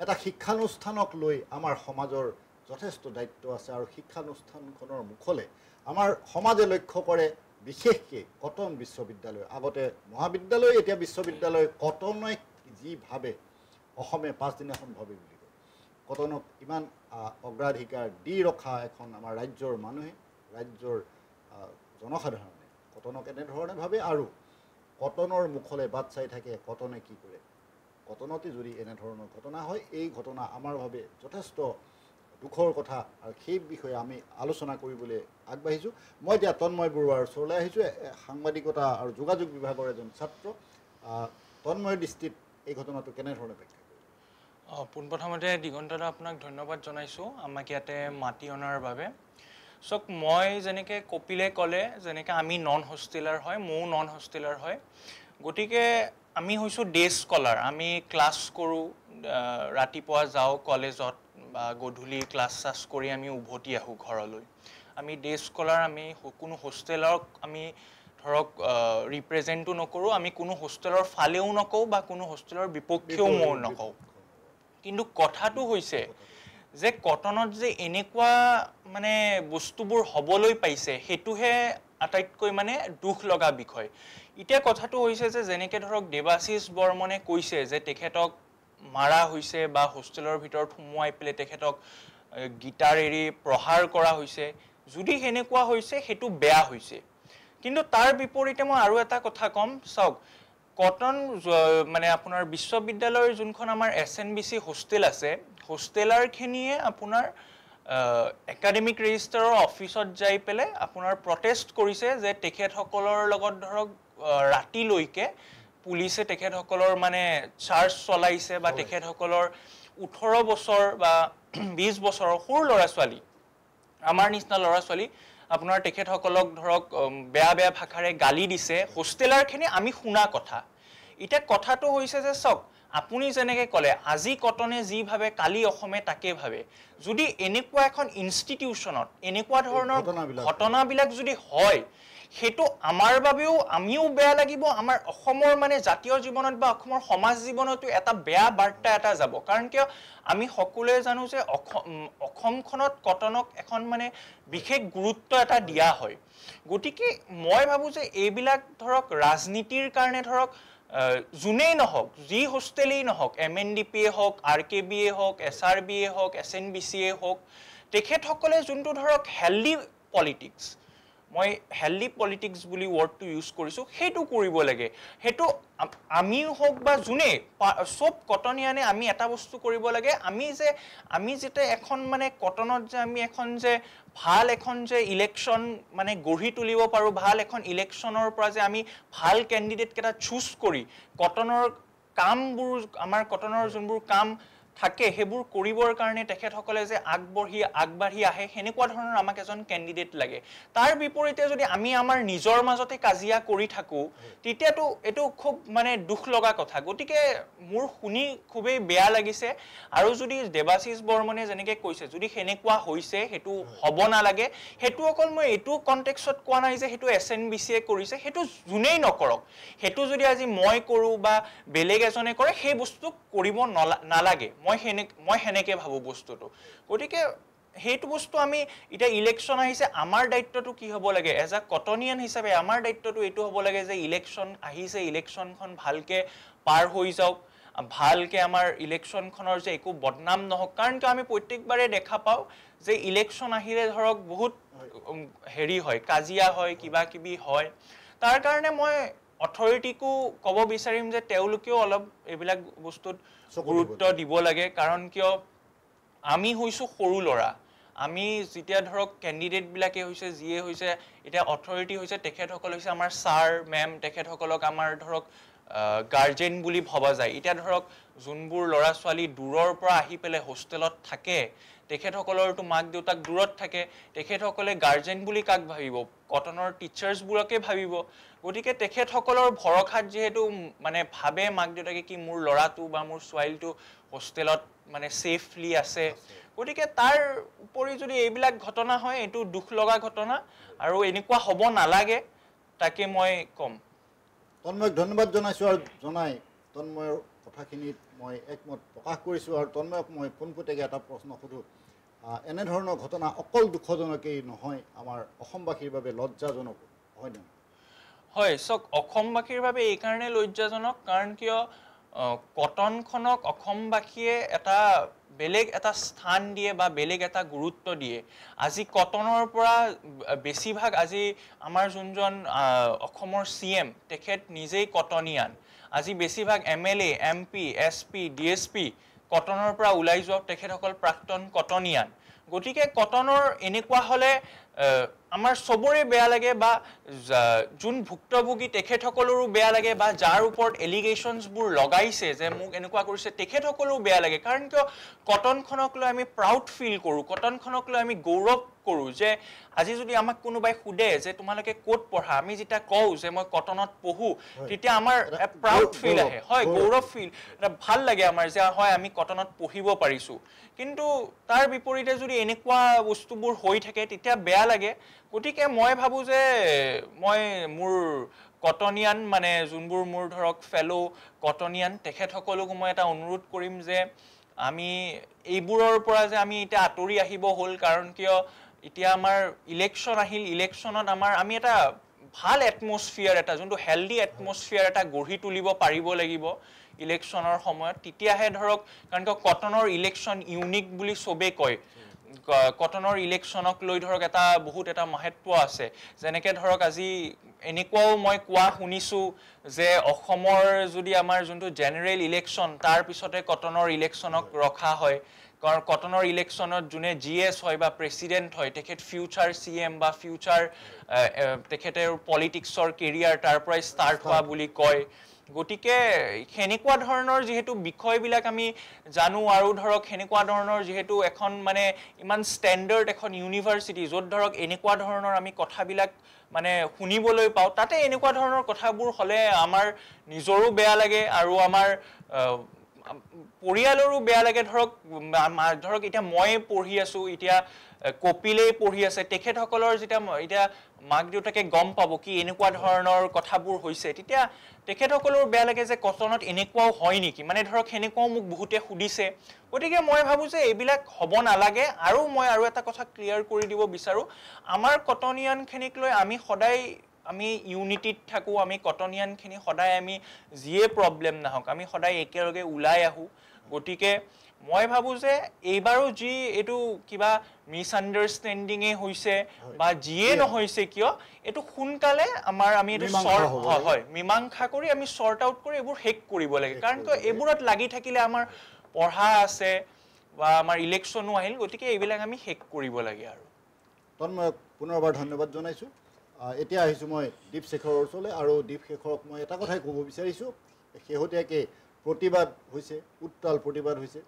এটা শিক্ষানুষ্ঠানক লৈ আমাৰ সমাজৰ যথেষ্ট দায়িত্ব আছে আৰু শিক্ষানুষ্ঠানখনৰ মুখলৈ আমাৰ সমাজে লক্ষ্য কৰে বিশেষকৈ কটন বিশ্ববিদ্যালয় আগতে মহাবিদ্যালয় এতিয়া বিশ্ববিদ্যালয় কটনে যি ভাবে অসমে পাঁচদিনাখন ভাবে বুলি কয় কটনক ইমান অগ্ৰাধিকাৰ দি ৰখা এখন আমাৰ ৰাজ্যৰ মানুহে ৰাজ্যৰ জনসাধাৰণে কটনক এনেধৰণে ভাবে আৰু কটনৰ মুখলৈ বাট চাই থাকে কটনে কি কৰে কটনতে যদি এনেধৰণৰ ঘটনা হয় এই ঘটনা আমাৰ বাবে যথেষ্ট দুখৰ কথা আৰু সেই বিষয়ে আমি আলোচনা কৰিবলৈ আগবাঢ়িছোঁ মই এতিয়া তন্ময় বৰুৱাৰ ওচৰলৈ আহিছোঁ সাংবাদিকতা আৰু যোগাযোগ বিভাগৰ এজন ছাত্ৰ তন্ময়ৰ দৃষ্টিত এই ঘটনাটো কেনেধৰণে ব্যাখ্যা কৰিব পোনপ্ৰথমতে দিগন্তদা আপোনাক ধন্যবাদ জনাইছোঁ আমাক ইয়াতে মাতি অনাৰ বাবে চাওক মই যেনেকৈ কপিলে ক'লে যেনেকৈ আমি নন হোষ্টেলাৰ হয় ময়ো নন হোষ্টেলাৰ হয় গতিকে আমি হৈছোঁ ডে স্কলাৰ আমি ক্লাছ কৰোঁ ৰাতিপুৱা যাওঁ কলেজত বা গধূলি ক্লাছ চাছ কৰি আমি উভতি আহোঁ ঘৰলৈ আমি ডে স্কলাৰ আমি কোনো হোষ্টেলক আমি ধৰক ৰিপ্ৰেজেণ্টো নকৰোঁ আমি কোনো হোষ্টেলৰ ফালেও নকওঁ বা কোনো হোষ্টেলৰ বিপক্ষেও মই নকওঁ কিন্তু কথাটো হৈছে যে কটনত যে এনেকুৱা মানে বস্তুবোৰ হ'বলৈ পাইছে সেইটোহে আটাইতকৈ মানে দুখ লগা বিষয় এতিয়া কথাটো হৈছে যে যেনেকৈ ধৰক দেৱাশিষ বৰ্মনে কৈছে যে তেখেতক মাৰা হৈছে বা হোষ্টেলৰ ভিতৰত সোমোৱাই পেলাই তেখেতক গীটাৰ এৰি প্ৰহাৰ কৰা হৈছে যদি সেনেকুৱা হৈছে সেইটো বেয়া হৈছে কিন্তু তাৰ বিপৰীতে মই আৰু এটা কথা ক'ম চাওক কটন মানে আপোনাৰ বিশ্ববিদ্যালয়ৰ যোনখন আমাৰ SNBC হোষ্টেল আছে হোষ্টেলাৰখিনিয়ে আপোনাৰ একাডেমিক ৰেজিষ্টাৰৰ অফিচত যাই পেলাই আপোনাৰ প্ৰটেষ্ট কৰিছে যে তেখেতসকলৰ লগত ধৰক ৰাতিলৈকে পুলিচে তেখেতসকলৰ মানে চাৰ্জ চলাইছে বা তেখেতসকলৰ 18 বছৰ বা 20 বছৰৰ সৰু ল'ৰা ছোৱালী আমাৰ নিচিনা ল'ৰা ছোৱালী আপোনাৰ তেখেতসকলক ধৰক বেয়া বেয়া ভাষাৰে গালি দিছে হোষ্টেলাৰখিনি আমি শুনা কথা এটা কথাটো হৈছে যে চক আপুনি যেনেকৈ ক'লে আজি কটনে যি ভাবে কালি অসমে তাকে ভাবে যদি এনেকুৱা এখন ইনষ্টিটিউচনত এনেকুৱা ধৰণৰ ঘটনাবিলাক যদি হয় হেতু আমাৰ বাবেও আমিও বেয়া লাগিব আমাৰ অসমৰ মানে জাতীয় জীৱনত বা অসমৰ সমাজ জীৱনতো এটা বেয়া বাৰ্তা এটা যাব কাৰণ কিয় আমি সকলোৱে জানো যে অসমখনত কটনক এখন মানে বিশেষ গুৰুত্ব এটা দিয়া হয় গতিকে মই ভাবো যে এইবিলাক ধৰক ৰাজনীতিৰ কাৰণে ধৰক জুনেই নহওক যি হোষ্টেলেই নহওক MNDP হওক RKB হওক SRB হওক SNBC হওক তেখেতসকলে যোনটো ধৰক হেল্ডি পলিটিক্স মই হেল্ডি পলিটিক্স বুলি ৱৰ্ডটো ইউজ কৰিছোঁ সেইটো কৰিব লাগে সেইটো আমি হওক বা যোনে সব কটনিয়ানে আমি এটা বস্তু কৰিব লাগে আমি যেতে এখন মানে কটনত যে আমি এখন যে ভাল এখন যে ইলেকশ্যন মানে গঢ়ি তুলিব পাৰোঁ ভাল এখন ইলেকশ্যনৰ পৰা যে আমি ভাল কেণ্ডিডেট কেইটা চুজ কৰি কটনৰ কামবোৰ আমাৰ কটনৰ যোনবোৰ কাম থাকে হেবুৰ কৰিবৰ কাৰণে তেখেতসকলে যে আগবাঢ়ি আহে হেনেকুৱা ধৰণৰ আমাক এজন কেণ্ডিডেট লাগে তাৰ বিপৰীতে যদি আমি আমাৰ নিজৰ মাজতে কাজিয়া কৰি থাকো তেতিয়াতো এটো খুব মানে দুখ লগা কথা গতিকে মোৰ শুনি খুবেই বেয়া লাগিছে আৰু যদি দেৱাশিষ বৰ্মনে যেনেকৈ কৈছে যদি হেনেকুৱা হৈছে হেতু হ'ব নালাগে হেতু অকল মই এটো কনটেক্সট কোৱা নাই যে হেতু SNBC কৰিছে হেতু জুনেই নকৰক হেতু যদি আজি মই কৰো বা বেলেগ এজনে কৰে সেই বস্তু কৰিব নালাগে মই হেনেকে ভাবো বস্তুটো গতিকে হেতু বস্তু আমি এটা ইলেকশ্যন আহিছে আমাৰ দায়িত্বটো কি হ'ব লাগে এজ আ কটনিয়ান হিচাপে আমাৰ দায়িত্বটো এটো হ'ব লাগে যে ইলেকশ্যন আহিছে ইলেকশ্যনখন ভালকে পাৰ হৈ যাওক ভালকে আমাৰ ইলেকশ্যনখনৰ যে একো বদনাম নহওক কাৰণ কি আমি প্ৰত্যেকবাৰে দেখা পাওঁ যে ইলেকশ্যন আহিলে ধৰক বহুত হেৰি হয় কাজিয়া হয় কিবা কিবি হয় তাৰ কাৰণে মই অথৰিটিকো ক'ব বিচাৰিম যে তেওঁলোকেও অলপ এইবিলাক বস্তুত গুৰুত্ব দিব লাগে কাৰণ কিয় আমি হৈছো সৰু ল'ৰা আমি যেতিয়া ধৰক কেণ্ডিডেট বিলাকে হৈছে যিয়ে হৈছে এটা অথৰিটি হৈছে তেখেতসকল হৈছে আমাৰ ছাৰ মেম তেখেতসকলক আমাৰ ধৰক গাৰ্জেন বুলি ভবা যায় এতিয়া ধৰক যোনবোৰ ল'ৰা ছোৱালী দূৰৰ পৰা আহি পেলাই হোষ্টেলত থাকে তেখেতসকলৰটো মাক দেউতাক দূৰত থাকে তেখেতসকলে গাৰ্জেন বুলি কাক ভাবিব কটনৰ টিচাৰ্ছবোৰকে ভাবিব গতিকে তেখেতসকলৰ ভৰখাত যেহেতু মানে ভাবে মাক দেউতাকে কি মোৰ ল'ৰাটো বা মোৰ ছোৱালীটো হোষ্টেলত মানে সেফলি আছে গতিকে তাৰ উপৰি যদি এইবিলাক ঘটনা হয় এটো দুখ লগা ঘটনা আৰু এনেকুৱা হ'ব নালাগে তাকে মই কম তন্ময়ক ধন্যবাদ জনাইছোঁ আৰু জনাই তন্ময়ৰ কথাখিনিত মই একমত প্ৰকাশ কৰিছোঁ আৰু তন্ময়ক মই পোনপটীয়াকৈ এটা প্ৰশ্ন সোধোঁ এনেধৰণৰ ঘটনা অকল দুখজনকেই নহয় আমাৰ অসমবাসীৰ বাবে লজ্জাজনক হয়নে হয় চক অসমবাসীৰ বাবে এই কাৰণে লজ্জাজনক কাৰণ কিয় কটনখনক অসমবাসীয়ে এটা বেলেগ এটা স্থান দিয়ে বা বেলেগ এটা গুৰুত্ব দিয়ে আজি কটনৰ পৰা বেছিভাগ আজি আমাৰ যোনজন অসমৰ CM তেখেত নিজেই কটনিয়ান আজি বেছিভাগ MLA MP SP DSP কটনৰ পৰা ওলাই যোৱা তেখেতসকল প্ৰাক্তন কটনিয়ান গতিকে কটনৰ এনেকুৱা হলে আমাৰ সবৰে বেয়া লাগে বা যোন ভুক্তভোগী তেখেতসকলৰো বেয়া লাগে বা যাৰ ওপৰত এলিগেশনছবোৰ লগাইছে যে মোক এনেকুৱা কৰিছে তেখেতসকলৰো বেয়া লাগে কাৰণ কিয় কটনখনক লৈ আমি প্ৰাউড ফিল কৰোঁ কটনখনক লৈ আমি গৌৰৱ কৰোঁ যে আজি যদি আমাক কোনোবাই সুধে যে তোমালোকে ক'ত পঢ়া আমি যেতিয়া কওঁ যে মই কটনত পঢ়ো তেতিয়া আমাৰ প্ৰাউড ফিল আহে হয় গৌৰৱ ফিল এটা ভাল লাগে আমাৰ যে হয় আমি কটনত পঢ়িব পাৰিছোঁ কিন্তু তাৰ বিপৰীতে যদি এনেকুৱা বস্তুবোৰ হৈ থাকে তেতিয়া বেয়া লাগে গতিকে মই ভাবো যে মই মোৰ কটনিয়ান মানে যোনবোৰ মোৰ ধৰক ফেলো কটনিয়ান তেখেতসকলক মই এটা অনুৰোধ কৰিম যে আমি এইবোৰৰ পৰা যে আমি এটা আঁতৰি আহিব হ'ল কাৰণ কিয় এতিয়া আমাৰ ইলেকশ্যন আহিল ইলেকশ্যনত আমি এটা ভাল এটমস্ফিয়াৰ এটা যোনটো হেল্ডি এটমস্ফিয়াৰ এটা গঢ়ি তুলিব পাৰিব লাগিব ইলেকশ্যনৰ সময়ত তেতিয়াহে ধৰক কাৰণ কিয় কটনৰ ইলেকশ্যন ইউনিক বুলি চবেই কয় কটনৰ ইলেকশ্যনক লৈ ধৰক বহুত এটা মহত্ব আছে যেনেকৈ ধৰক আজি এনেকুৱাও মই কোৱা শুনিছোঁ যে অসমৰ যদি আমাৰ যোনটো জেনেৰেল ইলেকশ্যন তাৰ পিছতে কটনৰ ইলেকশ্যনক ৰখা হয় কাৰণ কটনৰ ইলেকশ্যনত যোনে GS হয় বা প্ৰেচিডেণ্ট হয় তেখেত ফিউচাৰ CM বা ফিউচাৰ তেখেতৰ পলিটিক্সৰ কেৰিয়াৰ তাৰ পৰাই ষ্টাৰ্ট হোৱা বুলি কয় গতিকে সেনেকুৱা ধৰণৰ যেহেতু বিষয়বিলাক আমি জানো আৰু ধৰক সেনেকুৱা ধৰণৰ যেহেতু এখন মানে ইমান ষ্টেণ্ডাৰ্ড এখন ইউনিভাৰ্চিটি য'ত ধৰক এনেকুৱা ধৰণৰ আমি কথাবিলাক মানে শুনিবলৈ পাওঁ তাতে এনেকুৱা ধৰণৰ কথাবোৰ হ'লে আমাৰ নিজৰো বেয়া লাগে আৰু আমাৰ পৰিয়ালৰো বেয়া লাগে ধৰক এতিয়া মই পঢ়ি আছোঁ এতিয়া কপিলেই পঢ়ি আছে তেখেতসকলৰ এতিয়া মাক দেউতাকে গম পাব কি এনেকুৱা ধৰণৰ কথাবোৰ হৈছে তেতিয়া তেখেতসকলৰ বেয়া লাগে যে কটনত এনেকুৱাও হয় নেকি মানে ধৰক সেনেকুৱাও মোক বহুতে সুধিছে গতিকে মই ভাবোঁ যে এইবিলাক হ'ব নালাগে আৰু মই আৰু এটা কথা ক্লিয়াৰ কৰি দিব বিচাৰোঁ আমাৰ কটনিয়ানখিনিক লৈ আমি সদায় আমি ইউনিটিত থাকোঁ আমি কটনিয়ানখিনি সদায় আমি যিয়ে প্ৰব্লেম নহওক আমি সদায় একেলগে ওলাই আহোঁ গতিকে মই ভাবোঁ যে এইবাৰো যি এইটো কিবা মিছআণ্ডাৰষ্টেণ্ডিঙে হৈছে বা যিয়ে নহৈছে কিয় এইটো সোনকালে আমি এইটো মীমাংসা কৰি আমি শ্বৰ্ট আউট কৰি এইবোৰ শেষ কৰিব লাগে কাৰণ কিয় এইবোৰত লাগি থাকিলে আমাৰ পঢ়া আছে বা আমাৰ ইলেকশ্যনো আহিল গতিকে এইবিলাক আমি শেষ কৰিব লাগে আৰু তন্ময়ক পুনৰবাৰ ধন্যবাদ জনাইছোঁ এতিয়া আহিছোঁ মই দীপশেখৰৰ ওচৰলৈ আৰু দীপশেখৰক মই এটা কথাই ক'ব বিচাৰিছোঁ শেহতীয়াকৈ প্ৰতিবাদ হৈছে উত্তাল প্ৰতিবাদ হৈছে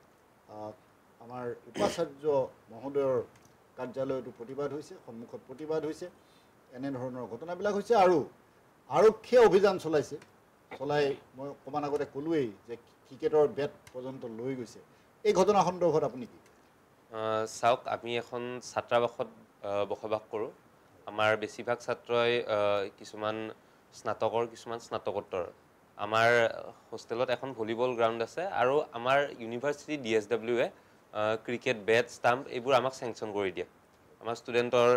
আমাৰ উপাচাৰ্য মহোদয়ৰ কাৰ্যালয়তো প্ৰতিবাদ হৈছে সন্মুখত প্ৰতিবাদ হৈছে এনেধৰণৰ ঘটনাবিলাক হৈছে আৰু আৰক্ষীয়ে অভিযান চলাই মই অকণমান আগতে ক'লোৱেই যে ক্ৰিকেটৰ বেট পৰ্যন্ত লৈ গৈছে এই ঘটনা সন্দৰ্ভত আপুনি কি চাওক আমি এখন ছাত্ৰাবাসত বসবাস কৰোঁ আমাৰ বেছিভাগ ছাত্ৰই কিছুমান স্নাতকৰ কিছুমান স্নাতকোত্তৰ আমাৰ হোষ্টেলত এখন ভলীবল গ্ৰাউণ্ড আছে আৰু আমাৰ ইউনিভাৰ্চিটি DSWয়ে ক্ৰিকেট বেট ষ্টাম্প এইবোৰ আমাক চেংচন কৰি দিয়ে আমাৰ ষ্টুডেণ্টৰ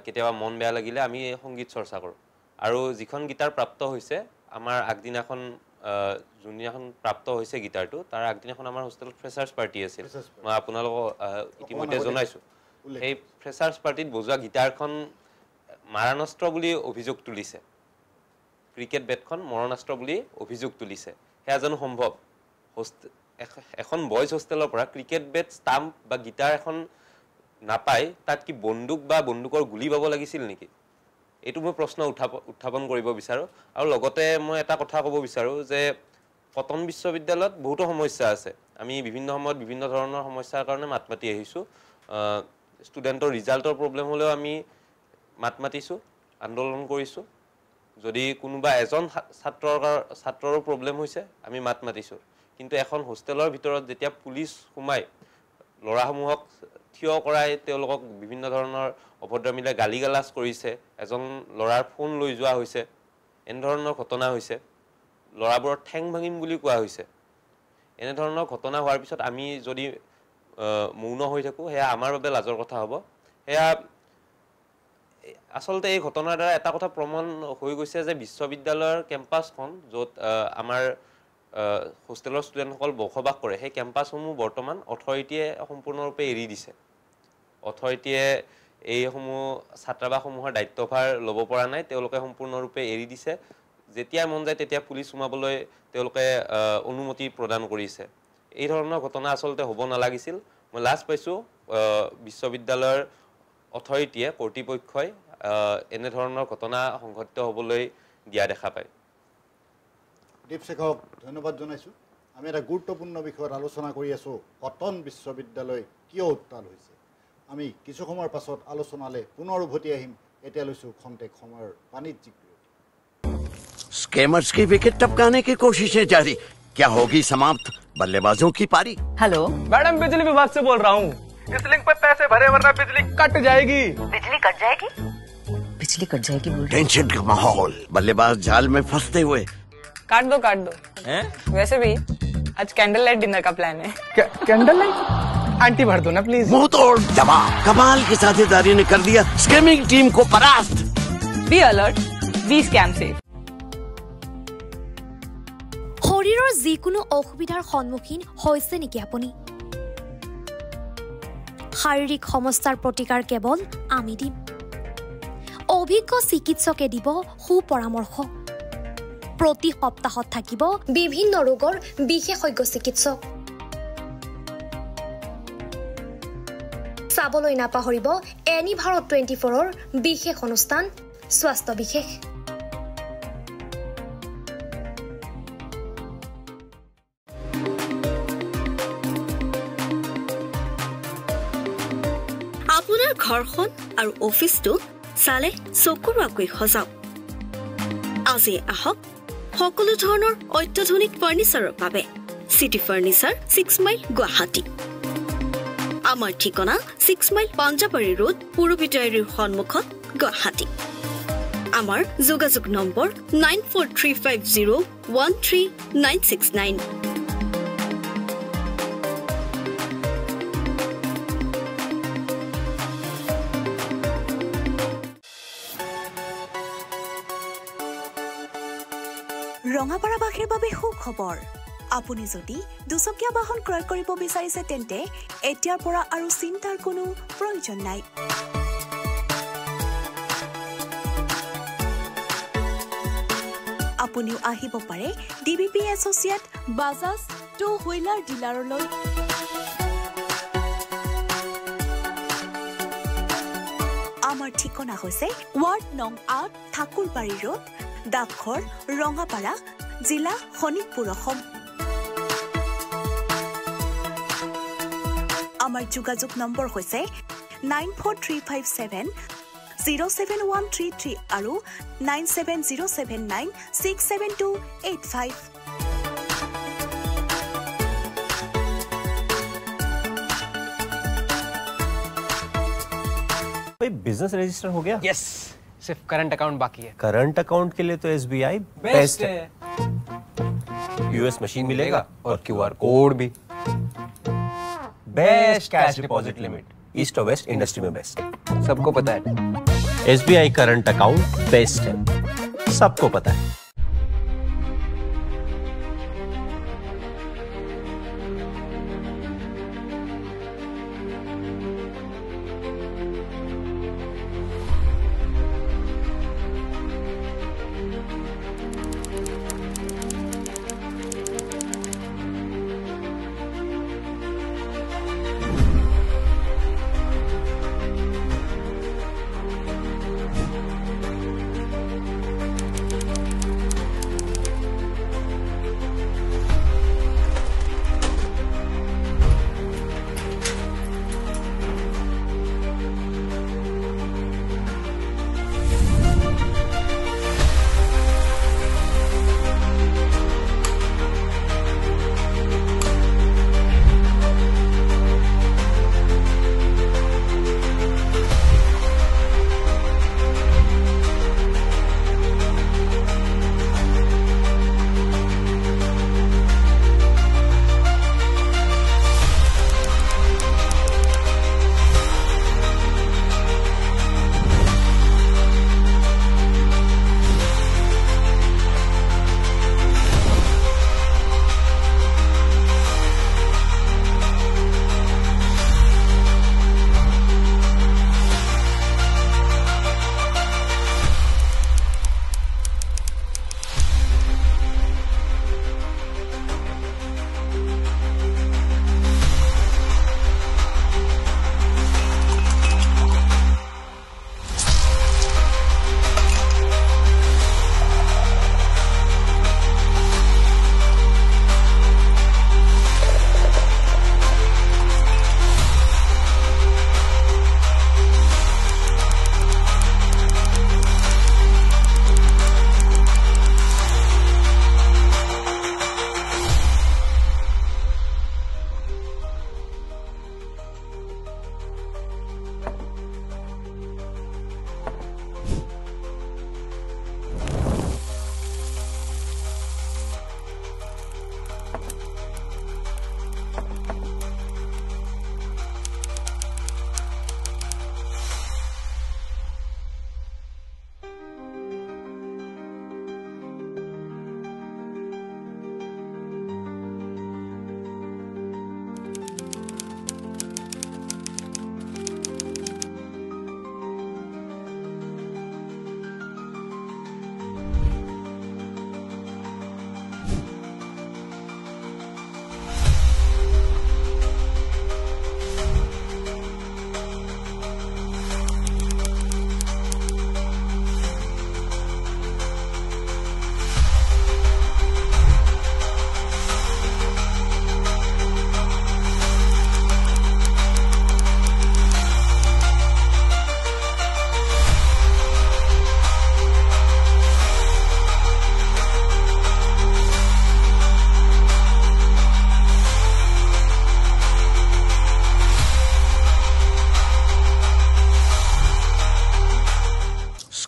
কেতিয়াবা মন বেয়া লাগিলে আমি সংগীত চৰ্চা কৰোঁ আৰু যিখন গীটাৰ প্ৰাপ্ত হৈছে আমাৰ আগদিনাখন যোনদিনাখন প্ৰাপ্ত হৈছে গীটাৰটো তাৰ আগদিনাখন আমাৰ হোষ্টেলত ফ্ৰেছাৰ্ছ পাৰ্টি আছিল মই আপোনালোকক ইতিমধ্যে জনাইছোঁ সেই ফ্ৰেছাৰ্ছ পাৰ্টিত বজোৱা গীটাৰখন মাৰণাস্ত্ৰ বুলি অভিযোগ তুলিছে ক্ৰিকেট বেটখন মৰণাস্ত্ৰ বুলি অভিযোগ তুলিছে সেয়া জানো সম্ভৱ এখন বয়জ হোষ্টেলৰ পৰা ক্ৰিকেট বেট ষ্টাম্প বা গীটাৰ এখন নাপায় তাত কি বন্দুক বা বন্দুকৰ গুলি পাব লাগিছিল নেকি এইটো মই প্ৰশ্ন উত্থাপন কৰিব বিচাৰোঁ আৰু লগতে মই এটা কথা ক'ব বিচাৰোঁ যে কটন বিশ্ববিদ্যালয়ত বহুতো সমস্যা আছে আমি বিভিন্ন সময়ত বিভিন্ন ধৰণৰ সমস্যাৰ কাৰণে মাত মাতি আহিছোঁ ষ্টুডেণ্টৰ ৰিজাল্টৰ প্ৰব্লেম হ'লেও আমি মাত মাতিছোঁ আন্দোলন কৰিছোঁ যদি কোনোবা এজন ছাত্ৰৰো প্ৰব্লেম হৈছে আমি মাত মাতিছোঁ কিন্তু এখন হোষ্টেলৰ ভিতৰত যেতিয়া পুলিচ সোমাই ল'ৰাসমূহক থিয় কৰাই তেওঁলোকক বিভিন্ন ধৰণৰ অভদ্ৰামীলে গালি গালাজ কৰিছে এজন ল'ৰাৰ ফোন লৈ যোৱা হৈছে এনেধৰণৰ ঘটনা হৈছে ল'ৰাবোৰৰ ঠেং ভাঙিম বুলি কোৱা হৈছে এনেধৰণৰ ঘটনা হোৱাৰ পিছত আমি যদি মৌন হৈ থাকোঁ সেয়া আমাৰ বাবে লাজৰ কথা হ'ব সেয়া আচলতে এই ঘটনাৰ দ্বাৰা এটা কথা প্ৰমাণ হৈ গৈছে যে বিশ্ববিদ্যালয়ৰ কেম্পাছখন য'ত আমাৰ হোষ্টেলৰ ষ্টুডেণ্টসকল বসবাস কৰে সেই কেম্পাছসমূহ বৰ্তমান অথৰিটিয়ে সম্পূৰ্ণৰূপে এৰি দিছে অথৰিটিয়ে এইসমূহ ছাত্ৰাবাসসমূহৰ দায়িত্বভাৰ ল'ব পৰা নাই তেওঁলোকে সম্পূৰ্ণৰূপে এৰি দিছে যেতিয়া মন যায় তেতিয়া পুলিচ সোমাবলৈ তেওঁলোকে অনুমতি প্ৰদান কৰিছে এই ধৰণৰ ঘটনা আচলতে হ'ব নালাগিছিল মই লাজ পাইছোঁ বিশ্ববিদ্যালয়ৰ অথৰিটিয়ে কৰ্তৃপক্ষই এনেধৰণৰ ঘটনা সংঘটিত হ'বলৈ দিয়া দেখা পায় দীপশেখৰক ধন্যবাদ জনাইছোঁ আমি এটা গুৰুত্বপূৰ্ণ বিষয়ত আলোচনা কৰি আছোঁ কটন বিশ্ববিদ্যালয় কিয় উত্তাল হৈছে আমি কিছু সময়ৰ পাছত আলোচনালৈ পুনৰ উভতি আহিম এতিয়া লৈছোঁ খন্তেক সময়ৰ বাণিজ্যিক स्कैमर्स की विकेट टपकाने की कोशिशें जारी क्या होगी समाप्त बल्लेबाजों की पारी हेलो मैडम बिजली विभाग से बोल रहा हूँ इस लिंक पे पैसे भरे वरना बिजली कट जाएगी बिजली कट जाएगी बिजली कट जाएगी बोल टेंशन का माहौल बल्लेबाज जाल में फंसते हुए काट दो हैं? वैसे भी आज कैंडल लाइट डिनर का प्लान है कैंडल लाइट आंटी भर दो ना प्लीज मुंह तोड़ जवाब कमाल की साझेदारी ने कर दिया स्कैमिंग टीम को परास्त बी अलर्ट बी स्कैम से শৰীৰৰ যিকোনো অসুবিধাৰ সন্মুখীন হৈছে নেকি আপুনি শাৰীৰিক সমস্যাৰ প্ৰতিকাৰ কেৱল আমি দিম অভিজ্ঞ চিকিৎসকে দিব সুপৰামৰ্শ প্ৰতি সপ্তাহত থাকিব বিভিন্ন ৰোগৰ বিশেষজ্ঞ চিকিৎসক চাবলৈ নাপাহৰিব এনি ভাৰত 24ৰ বিশেষ অনুষ্ঠান স্বাস্থ্য বিশেষ আপোনাৰ ঘৰখন আৰু অফিচটো চালে চকুৰুৱাকৈ সজাওক আজি আহক সকলো ধৰণৰ অত্যাধুনিক ফাৰ্নিচাৰৰ বাবে সিটি ফাৰ্নিচাৰ 6 মাইল গুৱাহাটী আমাৰ ঠিকনা 6 মাইল পাঞ্জাবাৰী ৰোড পুৰবিটাৰীৰ সন্মুখত গুৱাহাটী আমাৰ যোগাযোগ নম্বৰ 9435013969 ৰঙাপাৰাবাসীৰ বাবে সুখবৰ আপুনি যদি দুচকীয়া বাহন ক্ৰয় কৰিব বিচাৰিছে তেন্তে এতিয়াৰ পৰা আৰু চিন্তাৰ কোনো প্ৰয়োজন নাই আপুনিও আহিব পাৰে DBP associate Bajaj two wheeler ডিলাৰলৈ আমাৰ ঠিকনা হৈছে ৱাৰ্ড নং ৮ ঠাকুৰবাৰী ৰোড ডাকঘৰ ৰঙাপাৰা জিলা শোণিতপুৰ অসম আমাৰ যোগাযোগ নম্বৰ হৈছে 9435707133 আৰু 9707967285 बिजनेस रजिस्टर हो गया? यस सिर्फ करंट अकाउंट बाकी है करंट अकाउंट के लिए तो SBI बेस्ट है यूएस मशीन मिलेगा और QR कोड भी best cash deposit limit east और वेस्ट इंडस्ट्री में बेस्ट सबको पता है SBI करंट अकाउंट बेस्ट है सबको पता है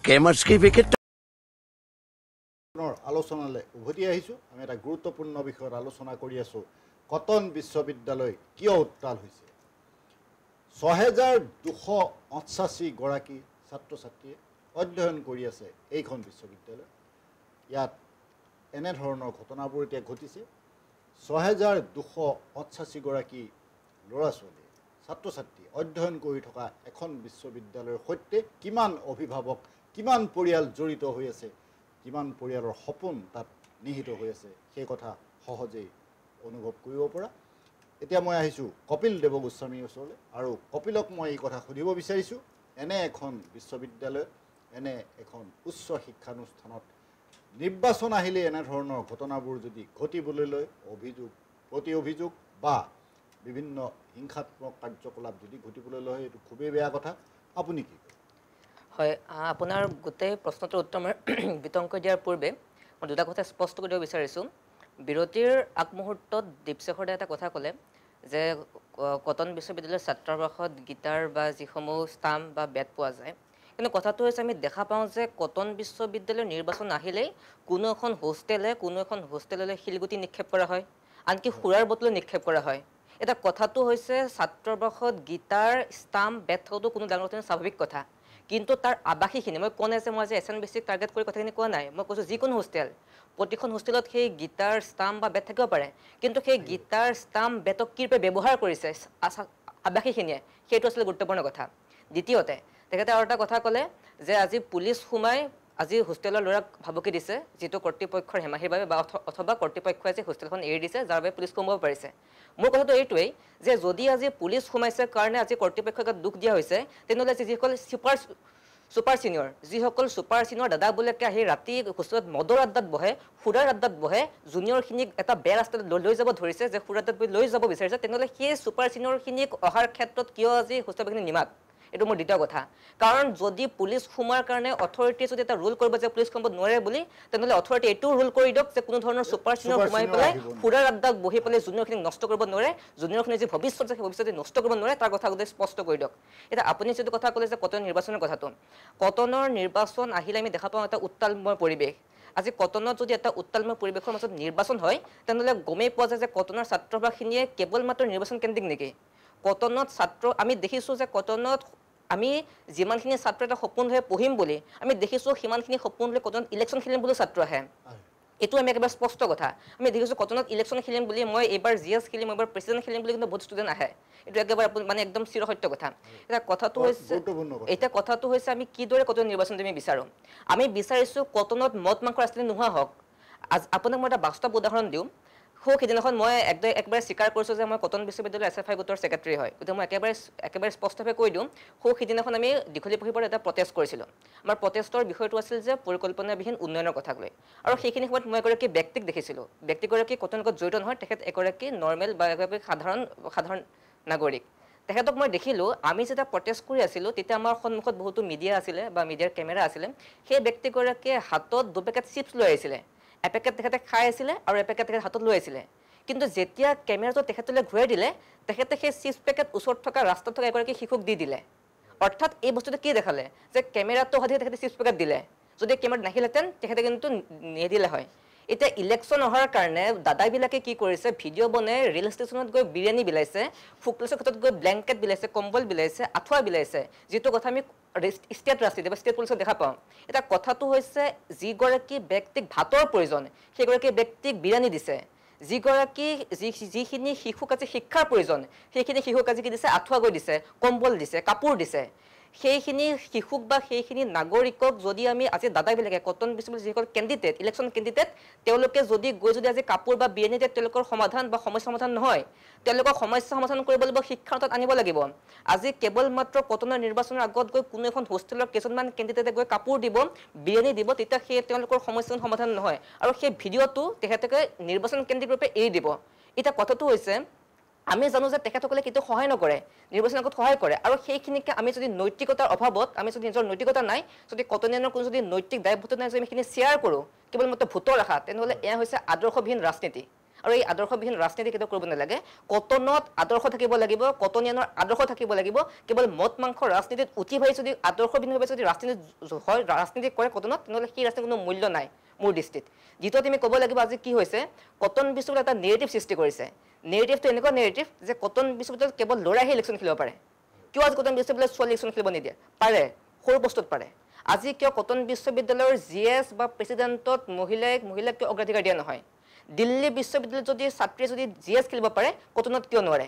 स्कैमर्स की विकेट আলোচনালৈ উভতি আহিছোঁ। আমি এটা গুৰুত্বপূৰ্ণ বিষয়ত আলোচনা কৰি আছোঁ। কটন বিশ্ববিদ্যালয় কিয় উত্তাল হৈছে? ৬,২৮৮ গৰাকী ছাত্ৰ ছাত্ৰীয়ে অধ্যয়ন কৰি আছে এইখন বিশ্ববিদ্যালয়। ইয়াত এনেধৰণৰ ঘটনাবোৰ এতিয়া ঘটিছে। ৬,২৮৮ গৰাকী ল'ৰা ছোৱালী ছাত্ৰ ছাত্ৰী অধ্যয়ন কৰি থকা এখন বিশ্ববিদ্যালয়ৰ সৈতে কিমান অভিভাৱক কিমান পৰিয়াল জড়িত হৈ আছে, কিমান পৰিয়ালৰ সপোন তাত নিহিত হৈ আছে সেই কথা সহজেই অনুভৱ কৰিব পৰা। এতিয়া মই আহিছোঁ কপিল দেৱ গোস্বামীৰ ওচৰলৈ আৰু কপিলক মই এই কথা সুধিব বিচাৰিছোঁ, এনে এখন বিশ্ববিদ্যালয়ত এনে এখন উচ্চ শিক্ষানুষ্ঠানত নিৰ্বাচন আহিলে এনেধৰণৰ ঘটনাবোৰ যদি ঘটিবলৈ লয়, অভিযোগ প্ৰতি অভিযোগ বা বিভিন্ন হিংসাত্মক কাৰ্যকলাপ যদি ঘটিবলৈ লয়, এইটো খুবেই বেয়া কথা। আপুনি কি কয়? হয়, আপোনাৰ গোটেই প্ৰশ্নটোৰ উত্তৰ মই বিতংক দিয়াৰ পূৰ্বে মই দুটা কথা স্পষ্ট কৰিব বিচাৰিছোঁ। বিৰতিৰ আগমুহূৰ্তত দীপশেখৰ দাই এটা কথা ক'লে যে কটন বিশ্ববিদ্যালয়ৰ ছাত্ৰাবাসত গীটাৰ বা যিসমূহ ষ্টাম্প বা বেট পোৱা যায়, কিন্তু কথাটো হৈছে আমি দেখা পাওঁ যে কটন বিশ্ববিদ্যালয়ৰ নিৰ্বাচন আহিলেই কোনো এখন হোষ্টেললৈ শিলগুটি নিক্ষেপ কৰা হয়, আনকি সুৰাৰ বটলো নিক্ষেপ কৰা হয়। এতিয়া কথাটো হৈছে ছাত্ৰাবাসত গীটাৰ ষ্টাম্প বেট থকাটো কোনো ডাঙৰ স্বাভাৱিক কথা, কিন্তু তাৰ আৱাসীখিনি মই কোৱা নাই যে মই আজি SNBC টাৰ্গেট কৰি কথাখিনি কোৱা নাই। মই কৈছোঁ যিকোনো হোষ্টেল, প্ৰতিখন হোষ্টেলত সেই গীটাৰ ষ্টাম্প বা বেট থাকিব পাৰে, কিন্তু সেই গীটাৰ ষ্টাম্প বেটক কি ৰূপে ব্যৱহাৰ কৰিছে আৱাসীখিনিয়ে সেইটো আচলতে গুৰুত্বপূৰ্ণ কথা। দ্বিতীয়তে তেখেতে আৰু এটা কথা ক'লে যে আজি পুলিচ সোমাই আজি হোষ্টেলৰ ল'ৰাক ভাবুকি দিছে, যিটো কৰ্তৃপক্ষৰ হেমাহিৰ বাবে বা অথবা কৰ্তৃপক্ষই আজি হোষ্টেলখন এৰি দিছে, যাৰ বাবে পুলিচ সোমাব পাৰিছে। মোৰ কথাটো এইটোৱেই যে যদি আজি পুলিচ সোমাইছে কাৰণে আজি কৰ্তৃপক্ষক দুখ দিয়া হৈছে, তেনেহ'লে আজি যিসকল ছুপাৰ ছিনিয়ৰ দাদাবিলাকে আহি ৰাতি হোষ্টেলত মদৰ আড্ডাত বহে, সুৰাৰ আড্ডাত বহে, জুনিয়ৰখিনিক এটা বেয়া ৰাস্তাত লৈ যাব ধৰিছে, যে সুৰাৰ আড্ডাত লৈ যাব বিচাৰিছে, তেনেহ'লে সেই ছুপাৰ ছিনিয়ৰখিনিক অহাৰ ক্ষেত্ৰত কিয় আজি হোষ্টেলখিনি নিমাত? এইটো মোৰ দ্বিতীয় কথা। কাৰণ যদি পুলিচ সোমোৱাৰ কাৰণে অথৰিটিয়ে যদি এটা ৰুল কৰিব যে পুলিচ সোমাব নোৱাৰে বুলি, তেনেহ'লে অথৰিটি এইটোও ৰুল কৰি দিয়ক যে কোনো ধৰণৰ ছুপাৰ ছিনিয়ৰ সোমাই পেলাই সুৰাৰ আড্ডাত বহি পেলাই জুনিয়ৰখিনিক নষ্ট কৰিব নোৱাৰে, জুনিয়ৰখিনি যি ভৱিষ্যত সেই ভৱিষ্যতে নষ্ট কৰিব নোৱাৰে, তাৰ কথা গোটেই স্পষ্ট কৰি দিয়ক। এতিয়া আপুনি যিটো কথা ক'লে যে কটন নিৰ্বাচনৰ কথাটো, কটনৰ নিৰ্বাচন আহিলে আমি দেখা পাওঁ এটা উত্তালময় পৰিৱেশ। আজি কটনত যদি এটা উত্তালময় পৰিৱেশৰ মাজত নিৰ্বাচন হয়, তেনেহ'লে গমেই পোৱা যায় যে কটনৰ ছাত্ৰবাসীখিনিয়ে কেৱল মাত্ৰ নিৰ্বাচন কেন্দ্ৰিক নেকি? কটনত আমি দেখিছোঁ যে কটনত আমি যিমানখিনি ছাত্ৰ এটা সপোন লৈ পঢ়িম বুলি আমি দেখিছোঁ, সিমানখিনি সপোন লৈ কটনত ইলেকশ্যন খেলিম বুলি ছাত্ৰ আহে। এইটো আমি একেবাৰে স্পষ্ট কথা। আমি দেখিছোঁ কটনত ইলেকশ্যন খেলিম বুলি, মই এইবাৰ GS খেলিম, এইবাৰ প্ৰেচিডেণ্ট খেলিম বুলি কিন্তু বহুত ষ্টুডেণ্ট আহে। এইটো একেবাৰে মানে একদম চিৰসত্য কথা। এতিয়া কথাটো হৈছে আমি কিদৰে কটন নিৰ্বাচনটো আমি বিচাৰোঁ। আমি বিচাৰিছোঁ কটনত মদ মাংস ৰাজনীতি নোহোৱা হওক। আপোনাক মই এটা বাস্তৱ উদাহৰণ দিওঁ। সেইদিনাখন মই একবাৰে স্বীকাৰ কৰিছোঁ যে মই কটন বিশ্ববিদ্যালয়ৰ SFI গোটৰ ছেক্ৰেটাৰী হয়, গতিকে মই একেবাৰে স্পষ্টভাৱে কৈ দিওঁ, সিদিনাখন আমি দীঘলীপুখুৰীৰ এটা প্ৰটেষ্ট কৰিছিলোঁ। আমাৰ প্ৰটেষ্টৰ বিষয়টো আছিল যে পৰিকল্পনাবিহীন উন্নয়নৰ কথাক লৈ, আৰু সেইখিনি সময়ত মই এগৰাকী ব্যক্তিক দেখিছিলোঁ। ব্যক্তিগৰাকী কটনৰ লগত জড়িত নহয়, তেখেত এগৰাকী নৰ্মেল বা এগৰাকী সাধাৰণ নাগৰিক। তেখেতক মই দেখিলোঁ, আমি যেতিয়া প্ৰটেষ্ট কৰি আছিলোঁ তেতিয়া আমাৰ সন্মুখত বহুতো মিডিয়া আছিলে বা মিডিয়াৰ কেমেৰা আছিলে। সেই ব্যক্তিগৰাকীয়ে হাতত 2 পেকেট চিপছ লৈ আহিছিলে, এপেকেট তেখেতে খাই আছিলে আৰু এপেকেট তেখেতে হাতত লৈ আহিছিলে। কিন্তু যেতিয়া কেমেৰাটো তেখেতলৈ ঘূৰাই দিলে, তেখেতে সেই চিপছ পেকেট ওচৰত থকা ৰাস্তাত থকা এগৰাকী শিশুক দি দিলে। অৰ্থাৎ এই বস্তুটো কি দেখালে যে কেমেৰাটো সদায় তেখেতে চিপছ পেকেট দিলে, যদি কেমেৰাত নাহিলেহেঁতেন তেখেতে কিন্তু নিদিলে হয়। এতিয়া ইলেকশ্যন অহাৰ কাৰণে দাদাবিলাকে কি কৰিছে, ভিডিঅ' বনাই ৰেল ষ্টেচনত গৈ বিৰিয়ানী বিলাইছে, ফুকপুলিচৰ ক্ষেত্ৰত গৈ ব্লেংকেট বিলাইছে, কম্বল বিলাইছে, আঁঠুৱা বিলাইছে, যিটো কথা আমি ষ্টেট ৰাজনীতি বা ষ্টেট পুলিচত দেখা পাওঁ। এতিয়া কথাটো হৈছে যিগৰাকী ব্যক্তিক ভাতৰ প্ৰয়োজন সেইগৰাকী ব্যক্তিক বিৰিয়ানী দিছে, যিখিনি শিশুক আজি শিক্ষাৰ প্ৰয়োজন সেইখিনি শিশুক আজি কি দিছে, আঁঠুৱা গৈ দিছে, কম্বল দিছে, কাপোৰ দিছে। সেইখিনি শিশুক বা সেইখিনি নাগৰিকক যদি আমি আজি দাদাবিলাকে কটন বিশ্ববিদ্যালয়ৰ যিসকল কেণ্ডিডেট, ইলেকশ্যন কেণ্ডিডেট, তেওঁলোকে যদি আজি কাপোৰ বা বিৰিয়ানী দিয়ে, তেওঁলোকৰ সমাধান বা সমস্যা সমাধান নহয়, তেওঁলোকক সমস্যা সমাধান কৰিব লাগিব, শিক্ষাৰ তাত আনিব লাগিব। আজি কেৱল মাত্ৰ কটনৰ নিৰ্বাচনৰ আগত গৈ কোনো এখন হোষ্টেলৰ কেইজনমান কেণ্ডিডেটে গৈ কাপোৰ দিব, বিৰিয়ানী দিব, তেতিয়া সেই তেওঁলোকৰ সমস্যাৰ সমাধান নহয়, আৰু সেই ভিডিঅ'টো তেখেতে নিৰ্বাচন কেন্দ্ৰিক ৰূপে এৰি দিব। এতিয়া কথাটো হৈছে আমি জানো যে তেখেতসকলে কেতিয়াও সহায় নকৰে, নিৰ্বাচনৰ আগত সহায় কৰে, আৰু সেইখিনিকে আমি যদি নৈতিকতাৰ অভাৱত, আমি যদি নিজৰ নৈতিকতা নাই, যদি কটনিয়ানৰ কোনো যদি নৈতিক দায়বদ্ধতা নাই, যদি আমি সেইখিনি শ্বেয়াৰ কৰোঁ কেৱল মাত্ৰ ভোটৰ আশা, তেনেহ'লে এয়া হৈছে আদৰ্শবিহীন ৰাজনীতি। আৰু এই আদৰ্শবিহীন ৰাজনীতি কেতিয়াও কৰিব নালাগে কটনত আদৰ্শ থাকিব লাগিব কটনিয়ানৰ আদৰ্শ থাকিব লাগিব কেৱল মদ মাংস ৰাজনীতিত উঠি ভাই যদি আদৰ্শবিহীনভাৱে যদি ৰাজনীতি কৰে কটনত তেনেহ'লে সেই ৰাজনীতিৰ কোনো মূল্য নাই মোৰ দৃষ্টিত যিটো তুমি ক'ব লাগিব আজি কি হৈছে কটন বিশ্ববিদ্যালয় এটা নেৰেটিভ সৃষ্টি কৰিছে নেৰেটিভটো এনেকুৱা নেৰেটিভ যে কটন বিশ্ববিদ্যালয়ত কেৱল ল'ৰাইহে ইলেকশ্যন খেলিব পাৰে কিয় আজি কটন বিশ্ববিদ্যালয়ত ছোৱালী ইলেকশ্যন খেলিব নিদিয়ে পাৰে সৰু পোষ্টত পাৰে আজি কিয় কটন বিশ্ববিদ্যালয়ৰ জিএছ বা প্ৰেচিডেণ্টত মহিলাক কিয় অগ্ৰাধিকাৰ দিয়া নহয় দিল্লী বিশ্ববিদ্যালয়ত যদি ছাত্ৰীয়ে যদি জিএছ খেলিব পাৰে কটনত কিয় নোৱাৰে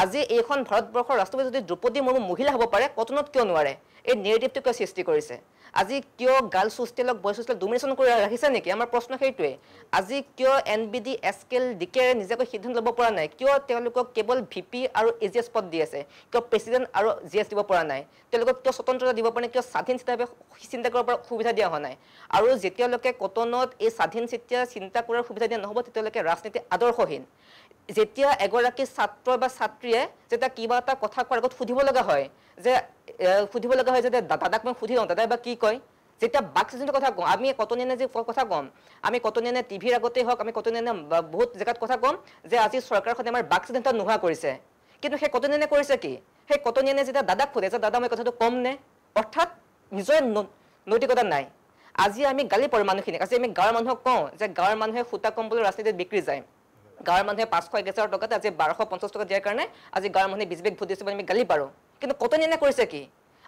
আজি এইখন ভাৰতবৰ্ষৰ ৰাষ্ট্ৰপতি যদি দ্ৰৌপদী মুৰ্মু মহিলা হ'ব পাৰে কটনত কিয় নোৱাৰে এই নেৰেটিভটো কিয় সৃষ্টি কৰিছে আজি কিয় গাৰ্লছ হোষ্টেলক বয়জ হোষ্টেল ডমিনেশ্যন কৰি ৰাখিছে নেকি আমাৰ প্ৰশ্ন সেইটোৱে আজি কিয় NBD SKL DK নিজাকৈ সিদ্ধান্ত ল'ব পৰা নাই কিয় তেওঁলোকক কেৱল VP আৰু AGS পদ দি আছে কিয় প্ৰেচিডেণ্ট আৰু GS দিব পৰা নাই তেওঁলোকক কিয় স্বতন্ত্ৰতা দিব পৰা নাই কিয় স্বাধীন চিন্তাভাৱে চিন্তা কৰাৰ পৰা সুবিধা দিয়া হোৱা নাই আৰু যেতিয়ালৈকে কটনত এই স্বাধীন চিন্তা কৰাৰ সুবিধা দিয়া নহ'ব তেতিয়ালৈকে ৰাজনীতি আদৰ্শহীন যেতিয়া এগৰাকী ছাত্ৰ বা ছাত্ৰীয়ে যেতিয়া কিবা এটা কথা কোৱাৰ আগত সুধিব লগা হয় যে দাদাক মই সুধি লওঁ দাদাই বা কি কয় যেতিয়া বাক স্বাধীনতাৰ কথা কওঁ আমি কটনিয়ানে যে কথা ক'ম আমি কটনিয়ানে টিভিৰ আগতে হওক আমি কটনিয়ানে বহুত জেগাত কথা ক'ম যে আজি চৰকাৰখনে আমাৰ বাক স্বাধীনতা নোহোৱা কৰিছে কিন্তু সেই কটনিয়ানে কৰিছে কি সেই কটনিয়ানে যেতিয়া দাদাক সোধে যে দাদা মই কথাটো ক'ম নে অৰ্থাৎ নিজৰ নৈতিকতা নাই আজি আমি গালি পাৰোঁ মানুহখিনিক আজি আমি গাঁৱৰ মানুহক কওঁ যে গাঁৱৰ মানুহে সূতা কম্বলৰ ৰাজনীতিত বিক্ৰী যায় গাঁৱৰ মানুহে 500-1000 টকাত আজি 1250 টকা দিয়াৰ কাৰণে আজি গাঁৱৰ মানুহে বিজেপিক ভোট দিছে বুলি আমি গালি পাৰোঁ কিন্তু কটনিয়ানে কৰিছে কি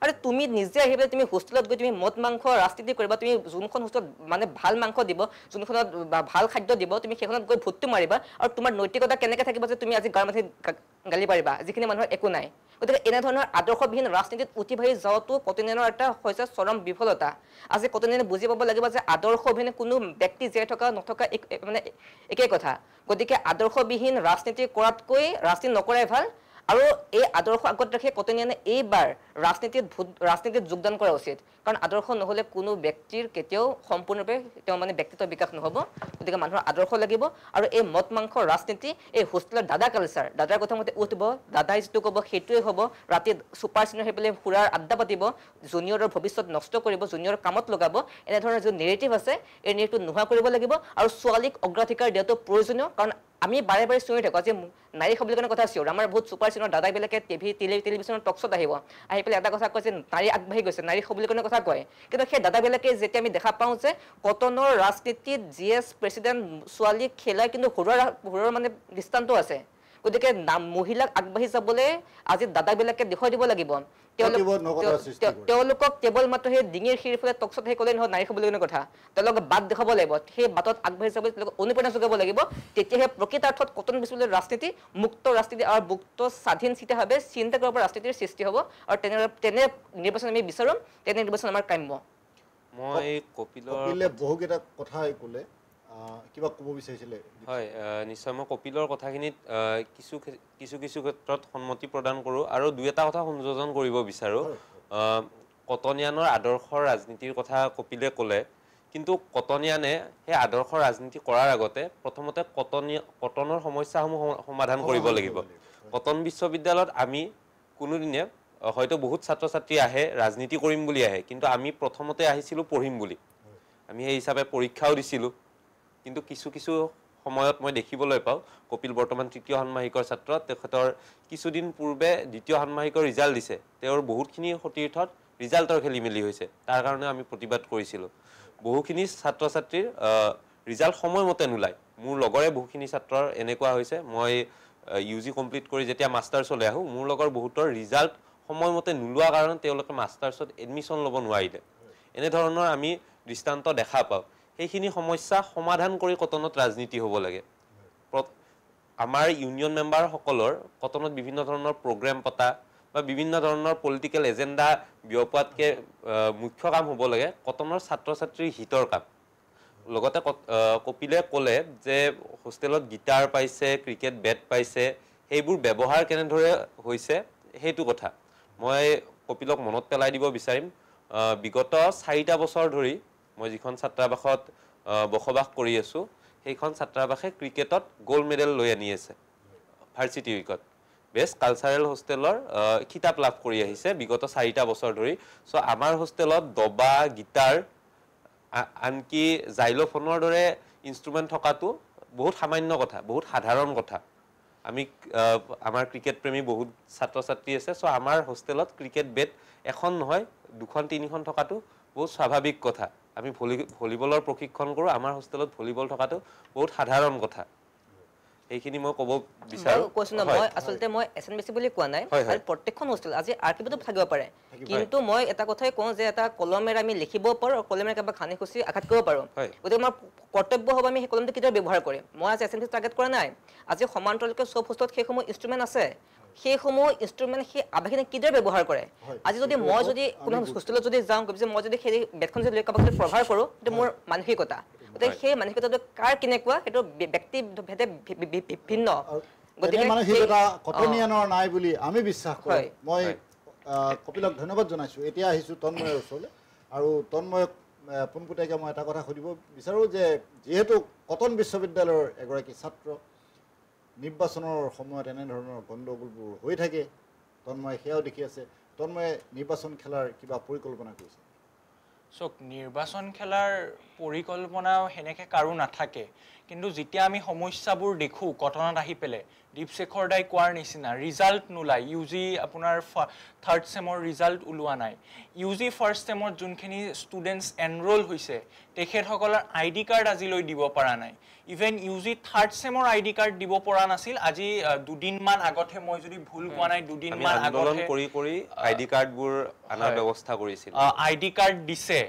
আৰে তুমি নিজে আহি পেলাই তুমি হোষ্টেলত গৈ তুমি মদ মাংস ৰাজনীতি কৰিবা তুমি যোনখন হোষ্টেলত মানে ভাল মাংস দিব যোনখনত ভাল খাদ্য দিব তুমি সেইখনত গৈ ভোটটো মাৰিবা আৰু তোমাৰ নৈতিকতা কেনেকৈ থাকিব যে তুমি আজি গাঁৱৰ মানুহে গালি পাৰিবা যিখিনি মানুহৰ একো নাই গতিকে এনেধৰণৰ আদৰ্শবিহীন ৰাজনীতিত উঠি ভাহি যোৱাটো কটনিয়ানৰ এটা হৈছে চৰম বিফলতা আজি কটনিয়ানে বুজি পাব লাগিব যে আদৰ্শবিহীন কোনো ব্যক্তি জীয়াই থকা নথকা মানে একেই কথা গতিকে আদৰ্শবিহীন ৰাজনীতি কৰাতকৈ ৰাজনীতি নকৰাই ভাল আৰু এই আদৰ্শ আগত ৰাখি কটনিয়ানে এইবাৰ ৰাজনীতিত যোগদান কৰা উচিত কাৰণ আদৰ্শ নহ'লে কোনো ব্যক্তিৰ কেতিয়াও সম্পূৰ্ণৰূপে তেওঁ মানে ব্যক্তিত্ব বিকাশ নহ'ব গতিকে মানুহৰ আদৰ্শ লাগিব আৰু এই মদ মাংস ৰাজনীতি এই হোষ্টেলৰ দাদা কালচাৰ দাদাৰ কথা মতে উঠিব দাদাই যিটো ক'ব সেইটোৱে হ'ব ৰাতি ছুপাৰ চিনিয়ৰ হৈ পেলাই সুৰাৰ আড্ডা পাতিব জুনিয়ৰৰ ভৱিষ্যত নষ্ট কৰিব জুনিয়ৰ কামত লগাব এনেধৰণৰ যি নেৰেটিভ আছে এই নেৰেটিভ নোহোৱা কৰিব লাগিব আৰু ছোৱালীক অগ্ৰাধিকাৰ দিয়াটো প্ৰয়োজনীয় কাৰণ আমি বাৰে বাৰে চিঞৰি থাকোঁ আজি নাৰী সবলীকৰণৰ কথা চিঞৰ আমাৰ বহুত ছুপাৰ চিনিয়ৰ দাদাবিলাকে টেলিভিশ্যনৰ টকশ্বত আহি পেলাই এটা কথা কয় যে নাৰী আগবাঢ়ি গৈছে নাৰী সবলীকৰণৰ কথা কয় কিন্তু সেই দাদাবিলাকে যেতিয়া আমি দেখা পাওঁ যে কটনৰ ৰাজনীতিত GS প্ৰেচিডেণ্ট ছোৱালীক খেলাই কিন্তু সুৰৰ মানে দৃষ্টান্ত আছে গতিকে মহিলাক আগবাঢ়ি যাবলৈ আজি দাদাবিলাকে দেখুৱাই দিব লাগিব তেওঁলোকক কেৱল মাত্ৰ সেই ডিঙিৰ শিৰফালে টকশ্বত সেই ক'লে নহয় নাৰী সবলীকৰণৰ কথা তেওঁলোকক বাট দেখাব লাগিব সেই বাটত আগবাঢ়ি যাবলৈ তেওঁলোকক অনুপ্ৰেৰণা যোগাব লাগিব তেতিয়াহে প্ৰকৃতাৰ্থত কটন বিশ্ববিদ্যালয়ৰ ৰাজনীতি মুক্ত ৰাজনীতি আৰু মুক্ত স্বাধীন চিন্তাভাৱে চিন্তা কৰাৰ পৰা ৰাজনীতিৰ সৃষ্টি হ'ব আৰু তেনে নিৰ্বাচন আমি বিচাৰোঁ তেনে নিৰ্বাচন আমাৰ কাম্য মই কপিলে বহুকেইটা কথা ক'লে কিবা ক'ব বিচাৰিছিলে হয় নিশ্চয় মই কপিলৰ কথাখিনিত কিছু ক্ষেত্ৰত সন্মতি প্ৰদান কৰোঁ আৰু দুই এটা কথা সংযোজন কৰিব বিচাৰোঁ কটনিয়ানৰ আদৰ্শৰ ৰাজনীতিৰ কথা কপিলে ক'লে কিন্তু কটনিয়ানে সেই আদৰ্শ ৰাজনীতি কৰাৰ আগতে প্ৰথমতে কটনৰ সমস্যাসমূহ সমাধান কৰিব লাগিব কটন বিশ্ববিদ্যালয়ত আমি কোনোদিনে হয়তো বহুত ছাত্ৰ ছাত্ৰী আহে ৰাজনীতি কৰিম বুলি আহে কিন্তু আমি প্ৰথমতে আহিছিলোঁ পঢ়িম বুলি আমি সেই হিচাপে পৰীক্ষাও দিছিলোঁ কিন্তু কিছু সময়ত মই দেখিবলৈ পাওঁ কপিল বৰ্তমান তৃতীয় ষান্মাসিকৰ ছাত্ৰ তেখেতৰ কিছুদিন পূৰ্বে দ্বিতীয় ষান্মাসিকৰ ৰিজাল্ট দিছে তেওঁৰ বহুতখিনি সতীৰ্থত ৰিজাল্টৰ খেলি মেলি হৈছে তাৰ কাৰণে আমি প্ৰতিবাদ কৰিছিলোঁ বহুখিনি ছাত্ৰ ছাত্ৰীৰ ৰিজাল্ট সময়মতে নোলায় মোৰ লগৰে বহুখিনি ছাত্ৰৰ এনেকুৱা হৈছে মই UG কমপ্লিট কৰি যেতিয়া মাষ্টাৰ্ছলৈ আহোঁ মোৰ লগৰ বহুতৰ ৰিজাল্ট সময়মতে নোলোৱা কাৰণে তেওঁলোকে মাষ্টাৰ্ছত এডমিশ্যন ল'ব নোৱাৰিলে এনেধৰণৰ আমি দৃষ্টান্ত দেখা পাওঁ সেইখিনি সমস্যা সমাধান কৰি কটনত ৰাজনীতি হ'ব লাগে আমাৰ ইউনিয়ন মেম্বাৰসকলৰ কটনত বিভিন্ন ধৰণৰ প্ৰগ্ৰেম পতা বা বিভিন্ন ধৰণৰ পলিটিকেল এজেণ্ডা বিয়পোৱাতকৈ মুখ্য কাম হ'ব লাগে কটনৰ ছাত্ৰ ছাত্ৰীৰ হিতৰ কাম লগতে কপিলে ক'লে যে হোষ্টেলত গিটাৰ পাইছে ক্ৰিকেট বেট পাইছে সেইবোৰ ব্যৱহাৰ কেনেদৰে হৈছে সেইটো কথা মই কপিলক মনত পেলাই দিব বিচাৰিম বিগত 4টা বছৰ ধৰি মই যিখন ছাত্ৰাবাসত বসবাস কৰি আছোঁ সেইখন ছাত্ৰাবাসে ক্ৰিকেটত গ'ল্ড মেডেল লৈ আনি আছে ভাৰ্চিটি উইকত বেষ্ট কালচাৰেল হোষ্টেলৰ খিতাপ লাভ কৰি আহিছে বিগত 4টা বছৰ ধৰি চ' আমাৰ হোষ্টেলত দবা গিটাৰ আনকি জাইলোফোনৰ দৰে ইনষ্ট্ৰুমেণ্ট থকাটো বহুত সামান্য কথা বহুত সাধাৰণ কথা আমি আমাৰ ক্ৰিকেট প্ৰেমী বহুত ছাত্ৰ ছাত্ৰী আছে সো আমাৰ হোষ্টেলত ক্ৰিকেট বেট এখন নহয় দুখন তিনিখন থকাটো বহুত স্বাভাৱিক কথা আমি ভলিবলৰ প্ৰশিক্ষণ কৰো আমাৰ হোষ্টেলত ভলিবল থকাটো বহুত সাধাৰণ কথা এইখিনি মই ক'ব বিচাৰো কোৱেশ্চন মই আসলতে মই এছএনবিসি বুলি কোৱা নাই আৰু প্ৰত্যেকখন হোষ্টেল আজি আৰ্কিবতো থাকিব পাৰে কিন্তু মই এটা কথাই কওঁ যে এটা কলমেৰে আমি লিখিব পাৰো আৰু কলমেৰে কিবা খানি খুচি আঘাত কৰিব পাৰো গতিকে আমাৰ কৰ্তব্য হ'ব আমি সেই কলমটো কেতিয়া ব্যৱহাৰ কৰিম মই আজি এছএনবিসি টাৰ্গেট কৰা নাই আজি সমান্তৰালকৈ সব হোষ্টেলত সেইসমূহ ইনষ্ট্ৰুমেণ্ট আছে সেইসমূহ ইনষ্ট্ৰুমেণ্ট সেই আৱাসখিনিক কিদৰে ব্যৱহাৰ কৰে আজি যদি মই যদি কোনো হোষ্টেলত যদি যাওঁ যে মই যদি সেই বেটখন যদি কাৰোবাক যদি প্ৰভাৰ কৰোঁ সেইটো মোৰ মানসিকতা গতিকে সেই মানসিকতাটো কাৰ কেনেকুৱা সেইটো ব্যক্তিভেদে ভিন্ন গতিকে মানসিকতা কটনিয়ানৰ নাই বুলি আমি বিশ্বাস কৰোঁ মই কপিলক ধন্যবাদ জনাইছোঁ এতিয়া আহিছোঁ তন্ময়ৰ ওচৰলৈ আৰু তন্ময়ক পোনপটীয়াকৈ মই এটা কথা সুধিব বিচাৰোঁ যে যিহেতু কটন বিশ্ববিদ্যালয়ৰ এগৰাকী ছাত্ৰ নিৰ্বাচনৰ সময়ত এনেধৰণৰ গণ্ডগোলবোৰ হৈ থাকে তন্ময় সেয়াও দেখি আছে তন্ময়ে নিৰ্বাচন খেলাৰ কিবা পৰিকল্পনা কৰিছে চক নিৰ্বাচন খেলাৰ পৰিকল্পনা হেনেকে কাৰো নাথাকে কিন্তু যেতিয়া আমি সমস্যাবোৰ দেখো কটনত আহি পেলে দীপশেখৰ দাই কোৱাৰ নিচিনা ৰিজাল্ট নোলাই ইউজি আপোনাৰ থাৰ্ড সেমৰ ৰিজাল্ট ওলোৱা নাই ইউজি ফাৰ্ষ্ট সেমত যোনখিনি ষ্টুডেণ্টছ এনৰোল হৈছে তেখেতসকলৰ আইডি কাৰ্ড আজিলৈ দিব পৰা নাই ইভেন ইউজি থাৰ্ড সেমৰ আইডি কাৰ্ড দিব পৰা নাছিল আজি দুদিনমান আগতে মই যদি ভুল কোৱা নাই দুদিনমান আগতে কৰি আইডি কাৰ্ডবোৰ আনাৰ ব্যৱস্থা কৰিছিল আইডি কাৰ্ড দিছে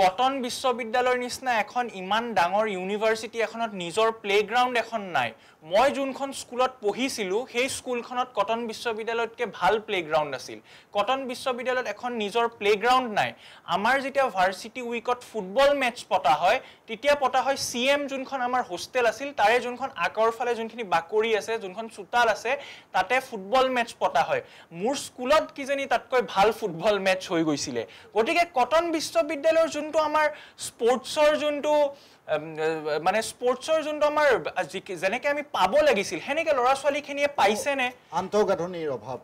কটন বিশ্ববিদ্যালয়ৰ নিচিনা এখন ইমান ডাঙৰ ইউনিভাৰ্চিটি এখনত নিজৰ প্লেগ্ৰাউণ্ড এখন নাই মই যোনখন স্কুলত পঢ়িছিলো সেই স্কুলখনত কটন বিশ্ববিদ্যালয়তকৈ ভাল প্লেগ্ৰাউণ্ড আছিল কটন বিশ্ববিদ্যালয়ত এখন নিজৰ প্লেগ্ৰাউণ্ড নাই আমাৰ যেতিয়া ভাৰ্চিটি উইকত ফুটবল মেটচ পতা হয় তেতিয়া পতা হয় CM যোনখন আমাৰ হোষ্টেল আছিল তাৰে যোনখন আগৰ ফালে যোনখিনি বাকৰি আছে যোনখন চোতাল আছে তাতে ফুটবল মেটচ পতা হয় মোৰ স্কুলত কিজানি তাতকৈ ভাল ফুটবল মেটচ হৈ গৈছিলে গতিকে কটন বিশ্ববিদ্যালয়ৰ যোনটো আমাৰ স্পৰ্টছৰ যোনটো মানে স্পৰ্টছৰ যোনটো আমাৰ যেনেকৈ আমি পাব লাগিছিল সেনেকৈ ল'ৰা ছোৱালীখিনিয়ে পাইছেনে আন্তঃগাঁথনিৰ অভাৱ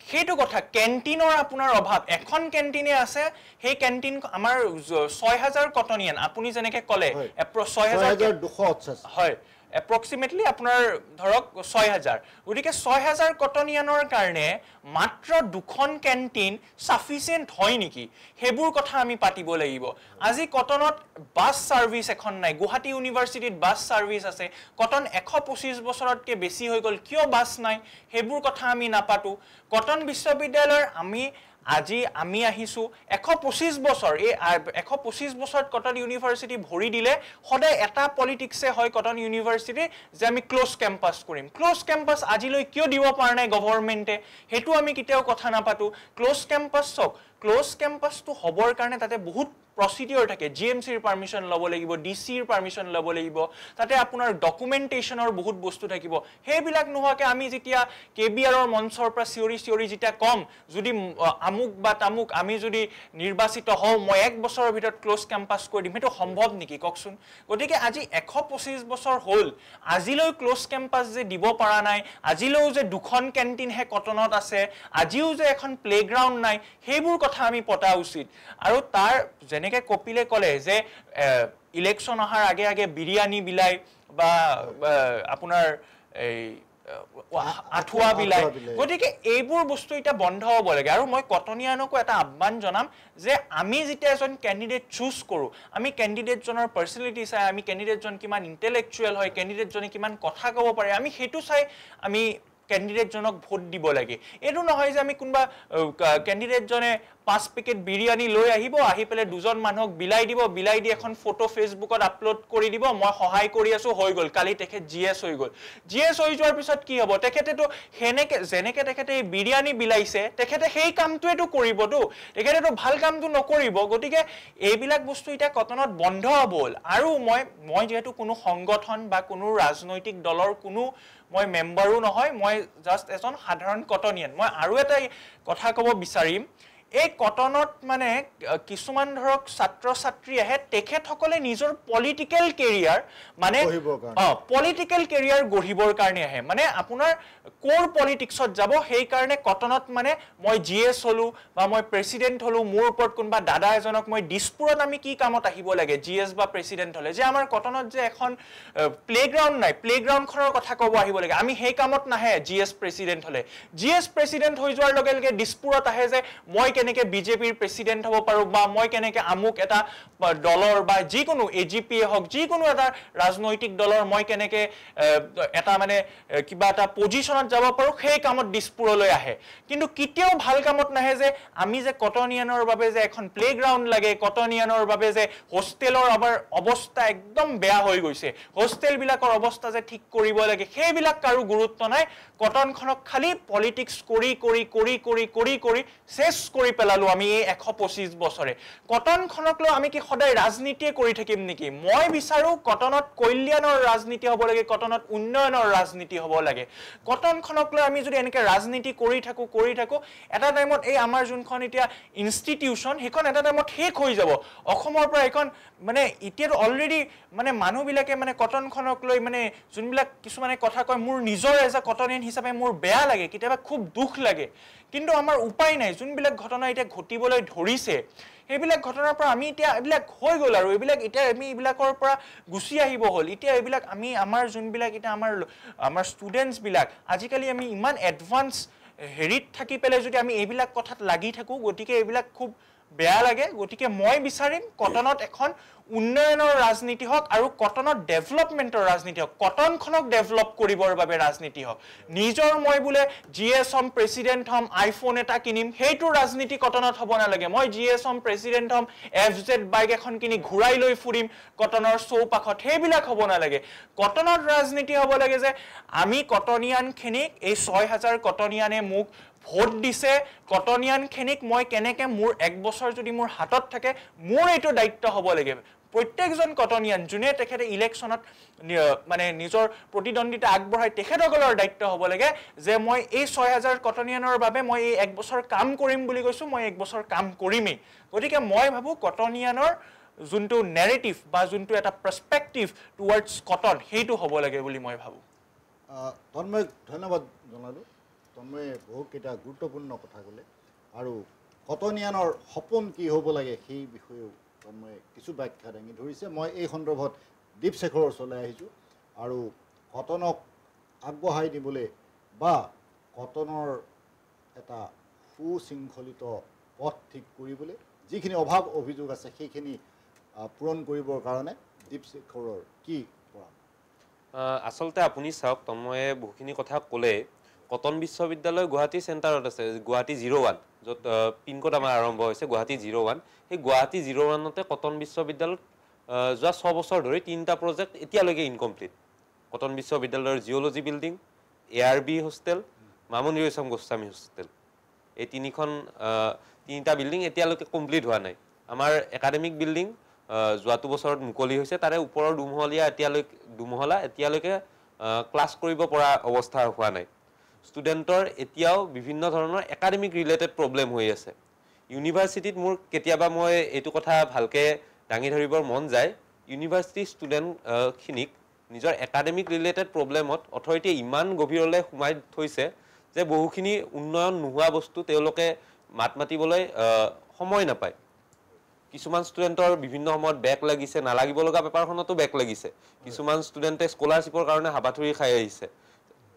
সেইটো কথা কেণ্টিনৰ আপোনাৰ অভাৱ এখন কেণ্টিনে আছে সেই কেণ্টিন আমাৰ ৬,০০০ কটনিয়ান আপুনি যেনেকৈ ক'লে ৬,২৮৮ হয় এপ্ৰক্সিমেটলি আপোনাৰ ধৰক ৬,০০০ গতিকে ৬,০০০ কটনিয়ানৰ কাৰণে মাত্ৰ দুখন কেণ্টিন সাফিচিয়েণ্ট হয় নেকি সেইবোৰ কথা আমি পাতিব লাগিব আজি কটনত বাছ ছাৰ্ভিচ এখন নাই গুৱাহাটী ইউনিভাৰ্চিটিত বাছ ছাৰ্ভিচ আছে কটন ১২৫ বছৰতকৈ বেছি হৈ গ'ল কিয় বাছ নাই সেইবোৰ কথা আমি নাপাতো কটন বিশ্ববিদ্যালয়ৰ আজি আমি আহিছোঁ ১২৫ বছৰ এই ১২৫ বছৰত কটন ইউনিভাৰ্চিটি ভৰি দিলে সদায় এটা পলিটিক্সে হয় কটন ইউনিভাৰ্চিটি যে আমি ক্ল'জ কেম্পাছ কৰিম ক্ল'জ কেম্পাছ আজিলৈ কিয় দিব পৰা নাই গভৰ্ণমেণ্টে সেইটো আমি কেতিয়াও কথা নাপাতো ক্ল'জ কেম্পাছ চাওক ক্ল'জ কেম্পাছটো হ'বৰ কাৰণে তাতে বহুত প্ৰচিডিউৰ থাকে GMCৰ পাৰ্মিশ্যন ল'ব লাগিব DCৰ পাৰ্মিশ্যন ল'ব লাগিব তাতে আপোনাৰ ডকুমেণ্টেশ্যনৰ বহুত বস্তু থাকিব সেইবিলাক নোহোৱাকৈ আমি যেতিয়া KBRৰ মঞ্চৰ পৰা চিঞৰি যেতিয়া কম যদি আমুক বা তামুক আমি যদি নিৰ্বাচিত হওঁ মই ১ বছৰৰ ভিতৰত ক্ল'জ কেম্পাছ কৰি দিম সেইটো সম্ভৱ নেকি কওকচোন গতিকে আজি ১২৫ বছৰ হ'ল আজিলৈ ক্ল'জ কেম্পাছ যে দিব পৰা নাই আজিলৈও যে দুখন কেণ্টিনহে কটনত আছে আজিও যে এখন প্লেগ্ৰাউণ্ড নাই সেইবোৰ কথা আমি পতা উচিত আৰু তাৰ যেনেকৈ কপিলে ক'লে যে ইলেকশ্যন অহাৰ আগে আগে বিৰিয়ানী বিলাই বা আপোনাৰ এই আঠুৱা বিলাই গতিকে এইবোৰ বস্তু এতিয়া বন্ধ হ'ব লাগে আৰু মই কটনিয়ানকো এটা আহ্বান জনাম যে আমি যেতিয়া এজন কেণ্ডিডেট চুজ কৰোঁ আমি কেণ্ডিডেটজনৰ পাৰ্চনেলিটি চাই আমি কেণ্ডিডেটজন কিমান ইণ্টেলেকচুৱেল হয় কেণ্ডিডেটজনে কিমান কথা ক'ব পাৰে আমি সেইটো চাই আমি কেণ্ডিডেটজনক ভোট দিব লাগে এইটো নহয় যে আমি কোনোবা কেণ্ডিডেটজনে 5 পেকেট বিৰিয়ানী লৈ আহিব আহি পেলাই দুজন মানুহক বিলাই দি এখন ফটো ফেচবুকত আপলোড কৰি দিব মই সহায় কৰি আছোঁ হৈ গ'ল কালি তেখেত GS হৈ গ'ল GS হৈ যোৱাৰ পিছত কি হ'ব তেখেতেতো যেনেকৈ তেখেতে বিৰিয়ানী বিলাইছে তেখেতে সেই কামটোৱেতো কৰিবতো তেখেতেতো ভাল কামটো নকৰিব গতিকে এইবিলাক বস্তু এতিয়া কটনত বন্ধ হ'ল আৰু মই যিহেতু কোনো সংগঠন বা কোনো ৰাজনৈতিক দলৰ কোনো মই মেম্বাৰো নহয় মই জাষ্ট এজন সাধাৰণ কটনিয়ান মই আৰু এটা কথা ক'ব বিচাৰিম এই কটনত মানে কিছুমান ধৰক ছাত্ৰ ছাত্ৰী আহে তেখেতসকলে নিজৰ পলিটিকেল কেৰিয়াৰ মানে পলিটিকেল কেৰিয়াৰ গঢ়িবৰ কাৰণে আহে মানে আপোনাৰ কোৰ পলিটিক্সত যাব সেই কাৰণে কটনত মানে মই জিএছ হলো বা মই প্ৰেচিডেণ্ট হলো মোৰ ওপৰত কোনোবা দাদা এজনক মই দিছপুৰত আমি কি কামত আহিব লাগে জিএছ বা প্ৰেচিডেণ্ট হলে যে আমাৰ কটনত যে এখন প্লেগ্ৰাউণ্ড নাই প্লেগ্ৰাউণ্ডখনৰ কথা ক'ব আহিব লাগে আমি সেই কামত নাহে জিএছ প্ৰেচিডেণ্ট হলে জিএছ প্ৰেচিডেণ্ট হৈ যোৱাৰ লগে লগে দিছপুৰত আহে যে মই কেনেকৈ বিজেপিৰ প্ৰেচিডেণ্ট হ'ব পাৰোঁ বা মই কেনেকৈ আমুক এটা দলৰ বা যিকোনো এজিপিয়ে হওক যিকোনো এটা ৰাজনৈতিক দলৰ মই কেনেকৈ এটা মানে কিবা এটা পজিশ্যনত যাব পাৰোঁ সেই কামত দিছপুৰলৈ আহে কিন্তু কেতিয়াও ভাল কামত নাহে যে আমি যে কটনিয়ানৰ বাবে যে এখন প্লেগ্ৰাউণ্ড লাগে কটনিয়ানৰ বাবে যে হোষ্টেলৰ আমাৰ অৱস্থা একদম বেয়া হৈ গৈছে হোষ্টেলবিলাকৰ অৱস্থা যে ঠিক কৰিব লাগে সেইবিলাক কাৰো গুৰুত্ব নাই কটনখনক খালি পলিটিক্স কৰি কৰি কৰি কৰি কৰি কৰি শেষ কৰি পেলালো আমি এই 125 বছৰে কটনখনক লৈ আমি কি সদায় ৰাজনীতিয়ে কৰি থাকিম নেকি মই বিচাৰো কটনত কল্যাণৰ ৰাজনীতি হ'ব লাগে কটনত উন্নয়নৰ ৰাজনীতি হ'ব লাগে কটনখনক লৈ আমি যদি এনেকৈ ৰাজনীতি কৰি থাকো এটা টাইমত এই আমাৰ যোনখন এতিয়া ইনষ্টিটিউশ্যন সেইখন এটা টাইমত শেষ হৈ যাব অসমৰ পৰা এখন মানে এতিয়াতো অলৰেডি মানে মানুহবিলাকে মানে কটনখনক লৈ মানে যোনবিলাক কিছুমানে কথা কয় মোৰ নিজৰ এজ এ কটনিয়ান হিচাপে মোৰ বেয়া লাগে কেতিয়াবা খুব দুখ লাগে কিন্তু আমাৰ উপায় নাই যোনবিলাক ঘটনা এতিয়া ঘটিবলৈ ধৰিছে এইবিলাক ঘটনাৰ পৰা আমি এতিয়া এইবিলাক হৈ গ'ল আৰু এইবিলাক এতিয়া আমি এইবিলাকৰ পৰা গুচি আহিব হ'ল এতিয়া এইবিলাক আমি আমাৰ যোনবিলাক এতিয়া আমাৰ ষ্টুডেণ্টছবিলাক আজিকালি আমি ইমান এডভান্স হেৰিত থাকি পেলাই যদি আমি এইবিলাক কথাত লাগি থাকোঁ গতিকে এইবিলাক খুব বেয়া লাগে গতিকে মই বিচাৰিম কটনত এখন উন্নয়নৰ ৰাজনীতি হওক আৰু কটনত ডেভেলপমেণ্টৰ ৰাজনীতি হওক কটনখনক ডেভেলপ কৰিবৰ বাবে ৰাজনীতি হওক নিজৰ মই বোলে জিএছ হ'ম প্ৰেচিডেণ্ট হ'ম আইফোন এটা কিনিম সেইটো ৰাজনীতি কটনত হ'ব নালাগে মই জিএছ হ'ম প্ৰেচিডেণ্ট হ'ম FZ বাইক এখন কিনি ঘূৰাই লৈ ফুৰিম কটনৰ চৌপাশত সেইবিলাক হ'ব নালাগে কটনত ৰাজনীতি হ'ব লাগে যে আমি কটনিয়ানখিনিক এই 6000 কটনিয়ানে মোক ভোট দিছে কটনিয়ানখিনিক মই কেনেকৈ মোৰ 1 বছৰ যদি মোৰ হাতত থাকে মোৰ এইটো দায়িত্ব হ'ব লাগে প্ৰত্যেকজন কটনিয়ান যোনে তেখেতে ইলেকশ্যনত মানে নিজৰ প্ৰতিদ্বন্দ্বিতা আগবঢ়াই তেখেতসকলৰ দায়িত্ব হ'ব লাগে যে মই এই 6000 কটনিয়ানৰ বাবে মই এই 1 বছৰ কাম কৰিম বুলি কৈছোঁ মই 1 বছৰ কাম কৰিমেই গতিকে মই ভাবোঁ কটনিয়ানৰ যোনটো নেৰেটিভ বা যোনটো এটা পাৰ্সপেক্টিভ টুৱাৰ্ডছ কটন সেইটো হ'ব লাগে বুলি মই ভাবোঁ তন্ময় ধন্যবাদ জনালোঁ তন্ময়ে বহুকেইটা গুৰুত্বপূৰ্ণ কথা ক'লে আৰু কটনিয়ানৰ সপোন কি হ'ব লাগে সেই বিষয়েও তন্ময়ে কিছু ব্যাখ্যা দাঙি ধৰিছে মই এই সন্দৰ্ভত দীপশেখৰৰ ওচৰলৈ আহিছোঁ আৰু কটনক আগবঢ়াই নিবলৈ বা কটনৰ এটা সুশৃংখলিত পথ ঠিক কৰিবলৈ যিখিনি অভাৱ অভিযোগ আছে সেইখিনি পূৰণ কৰিবৰ কাৰণে দীপশেখৰৰ কি আচলতে আপুনি চাওক তন্ময়ে বহুখিনি কথা ক'লে কটন বিশ্ববিদ্যালয় গুৱাহাটী চেণ্টাৰত আছে গুৱাহাটী 01 য'ত পিনক'ড আমাৰ আৰম্ভ হৈছে গুৱাহাটী 01 সেই গুৱাহাটী 01তে কটন বিশ্ববিদ্যালয়ত যোৱা 6 বছৰ ধৰি 3টা প্ৰজেক্ট এতিয়ালৈকে ইনকমপ্লিট কটন বিশ্ববিদ্যালয়ৰ geology building ARB hostel Mamoni Raisom Goswami hostel এই তিনিটা বিল্ডিং এতিয়ালৈকে কমপ্লিট হোৱা নাই আমাৰ একাডেমিক বিল্ডিং যোৱাটো বছৰত মুকলি হৈছে তাৰে ওপৰৰ দুমহলা এতিয়ালৈকে ক্লাছ কৰিব পৰা অৱস্থা হোৱা নাই ষ্টুডেণ্টৰ এতিয়াও বিভিন্ন ধৰণৰ একাডেমিক ৰিলেটেড প্ৰব্লেম হৈ আছে ইউনিভাৰ্চিটিত মোৰ কেতিয়াবা মই এইটো কথা ভালকৈ দাঙি ধৰিবৰ মন যায় ইউনিভাৰ্চিটি ষ্টুডেণ্টখিনিক নিজৰ একাডেমিক ৰিলেটেড প্ৰব্লেমত অথৰিটিয়ে ইমান গভীৰলৈ সোমাই থৈছে যে বহুখিনি উন্নয়ন নোহোৱা বস্তু তেওঁলোকে মাত মাতিবলৈ সময় নাপায় কিছুমান ষ্টুডেণ্টৰ বিভিন্ন সময়ত বেক লাগিছে নালাগিব লগা পেপাৰখনতো বেক লাগিছে কিছুমান ষ্টুডেণ্টে স্কলাৰশ্বিপৰ কাৰণে হাবাথুৰি খাই আহিছে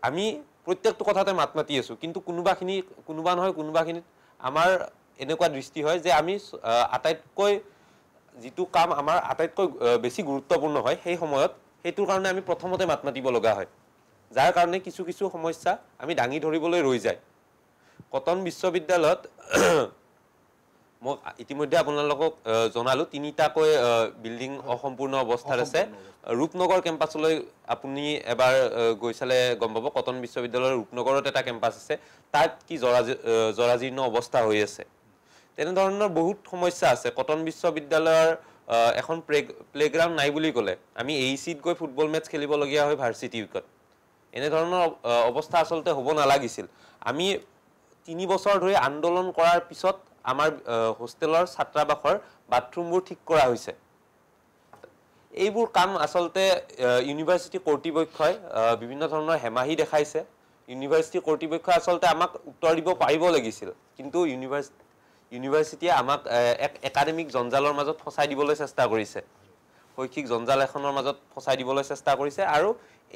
আমি প্ৰত্যেকটো কথাতে মাত মাতি আছোঁ কিন্তু কোনোবা নহয় কোনোবাখিনিত আমাৰ এনেকুৱা দৃষ্টি হয় যে আমি আটাইতকৈ যিটো কাম আমাৰ আটাইতকৈ বেছি গুৰুত্বপূৰ্ণ হয় সেই সময়ত সেইটোৰ কাৰণে আমি প্ৰথমতে মাত মাতিব লগা হয় যাৰ কাৰণে কিছু সমস্যা আমি দাঙি ধৰিবলৈ ৰৈ যায় কটন বিশ্ববিদ্যালয়ত মই ইতিমধ্যে আপোনালোকক জনালোঁ 3টাকৈ বিল্ডিং অসম্পূৰ্ণ অৱস্থাত আছে ৰূপনগৰ কেম্পাছলৈ আপুনি এবাৰ গৈ চালে গম পাব কটন বিশ্ববিদ্যালয়ৰ ৰূপনগৰত এটা কেম্পাছ আছে তাত কি জৰাজীৰ্ণ অৱস্থা হৈ আছে তেনেধৰণৰ বহুত সমস্যা আছে কটন বিশ্ববিদ্যালয়ৰ এখন প্লেগ্ৰাউণ্ড নাই বুলি ক'লে আমি AECত গৈ ফুটবল মেটচ খেলিবলগীয়া হয় ভাৰ্চিটি উইকত এনেধৰণৰ অৱস্থা আচলতে হ'ব নালাগিছিল আমি 3 বছৰ ধৰি আন্দোলন কৰাৰ পিছত আমাৰ হোষ্টেলৰ ছাত্ৰাবাসৰ বাথৰুমবোৰ ঠিক কৰা হৈছে এইবোৰ কাম আচলতে ইউনিভাৰ্চিটি কৰ্তৃপক্ষই বিভিন্ন ধৰণৰ হেমাহি দেখাইছে ইউনিভাৰ্চিটি কৰ্তৃপক্ষই আচলতে আমাক উত্তৰ দিব পাৰিব লাগিছিল কিন্তু ইউনিভাৰ্চিটিয়ে আমাক এক একাডেমিক জঞ্জালৰ মাজত ফসাই দিবলৈ চেষ্টা কৰিছে শৈক্ষিক জঞ্জাল এখনৰ মাজত ফসাই দিবলৈ চেষ্টা কৰিছে আৰু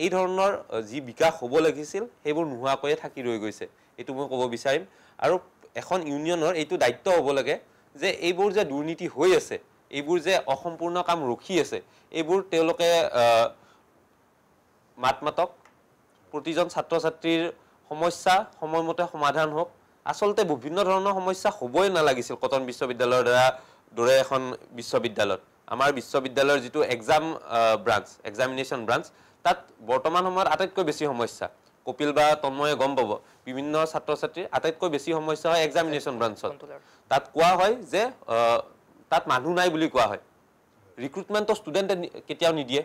এই ধৰণৰ যি বিকাশ হ'ব লাগিছিল সেইবোৰ নোহোৱাকৈয়ে থাকি ৰৈ গৈছে এইটো মই ক'ব বিচাৰিম আৰু এখন ইউনিয়নৰ এইটো দায়িত্ব হ'ব লাগে যে এইবোৰ যে দুৰ্নীতি হৈ আছে এইবোৰ যে অসম্পূৰ্ণ কাম ৰখি আছে এইবোৰ তেওঁলোকে মাতমাতক প্ৰতিজন ছাত্ৰ ছাত্ৰীৰ সমস্যা সময়মতে সমাধান হোক আচলতে বিভিন্ন ধৰণৰ সমস্যা হ'বই নালাগিছিল কটন বিশ্ববিদ্যালয়ৰ দৰে এখন বিশ্ববিদ্যালয়ত আমাৰ বিশ্ববিদ্যালয়ৰ যিটো এক্সামিনেশ্যন ব্ৰাঞ্চ তাত বৰ্তমান সময়ত আটাইতকৈ বেছি সমস্যা কপিল বা তন্ময়ে গম পাব বিভিন্ন ছাত্ৰ ছাত্ৰীৰ আটাইতকৈ বেছি সমস্যা হয় এক্সামিনেশ্যন ব্ৰাঞ্চত তাত কোৱা হয় যে তাত মানুহ নাই বুলি কোৱা হয় ৰিক্ৰুটমেণ্টৰ ষ্টুডেণ্টে কেতিয়াও নিদিয়ে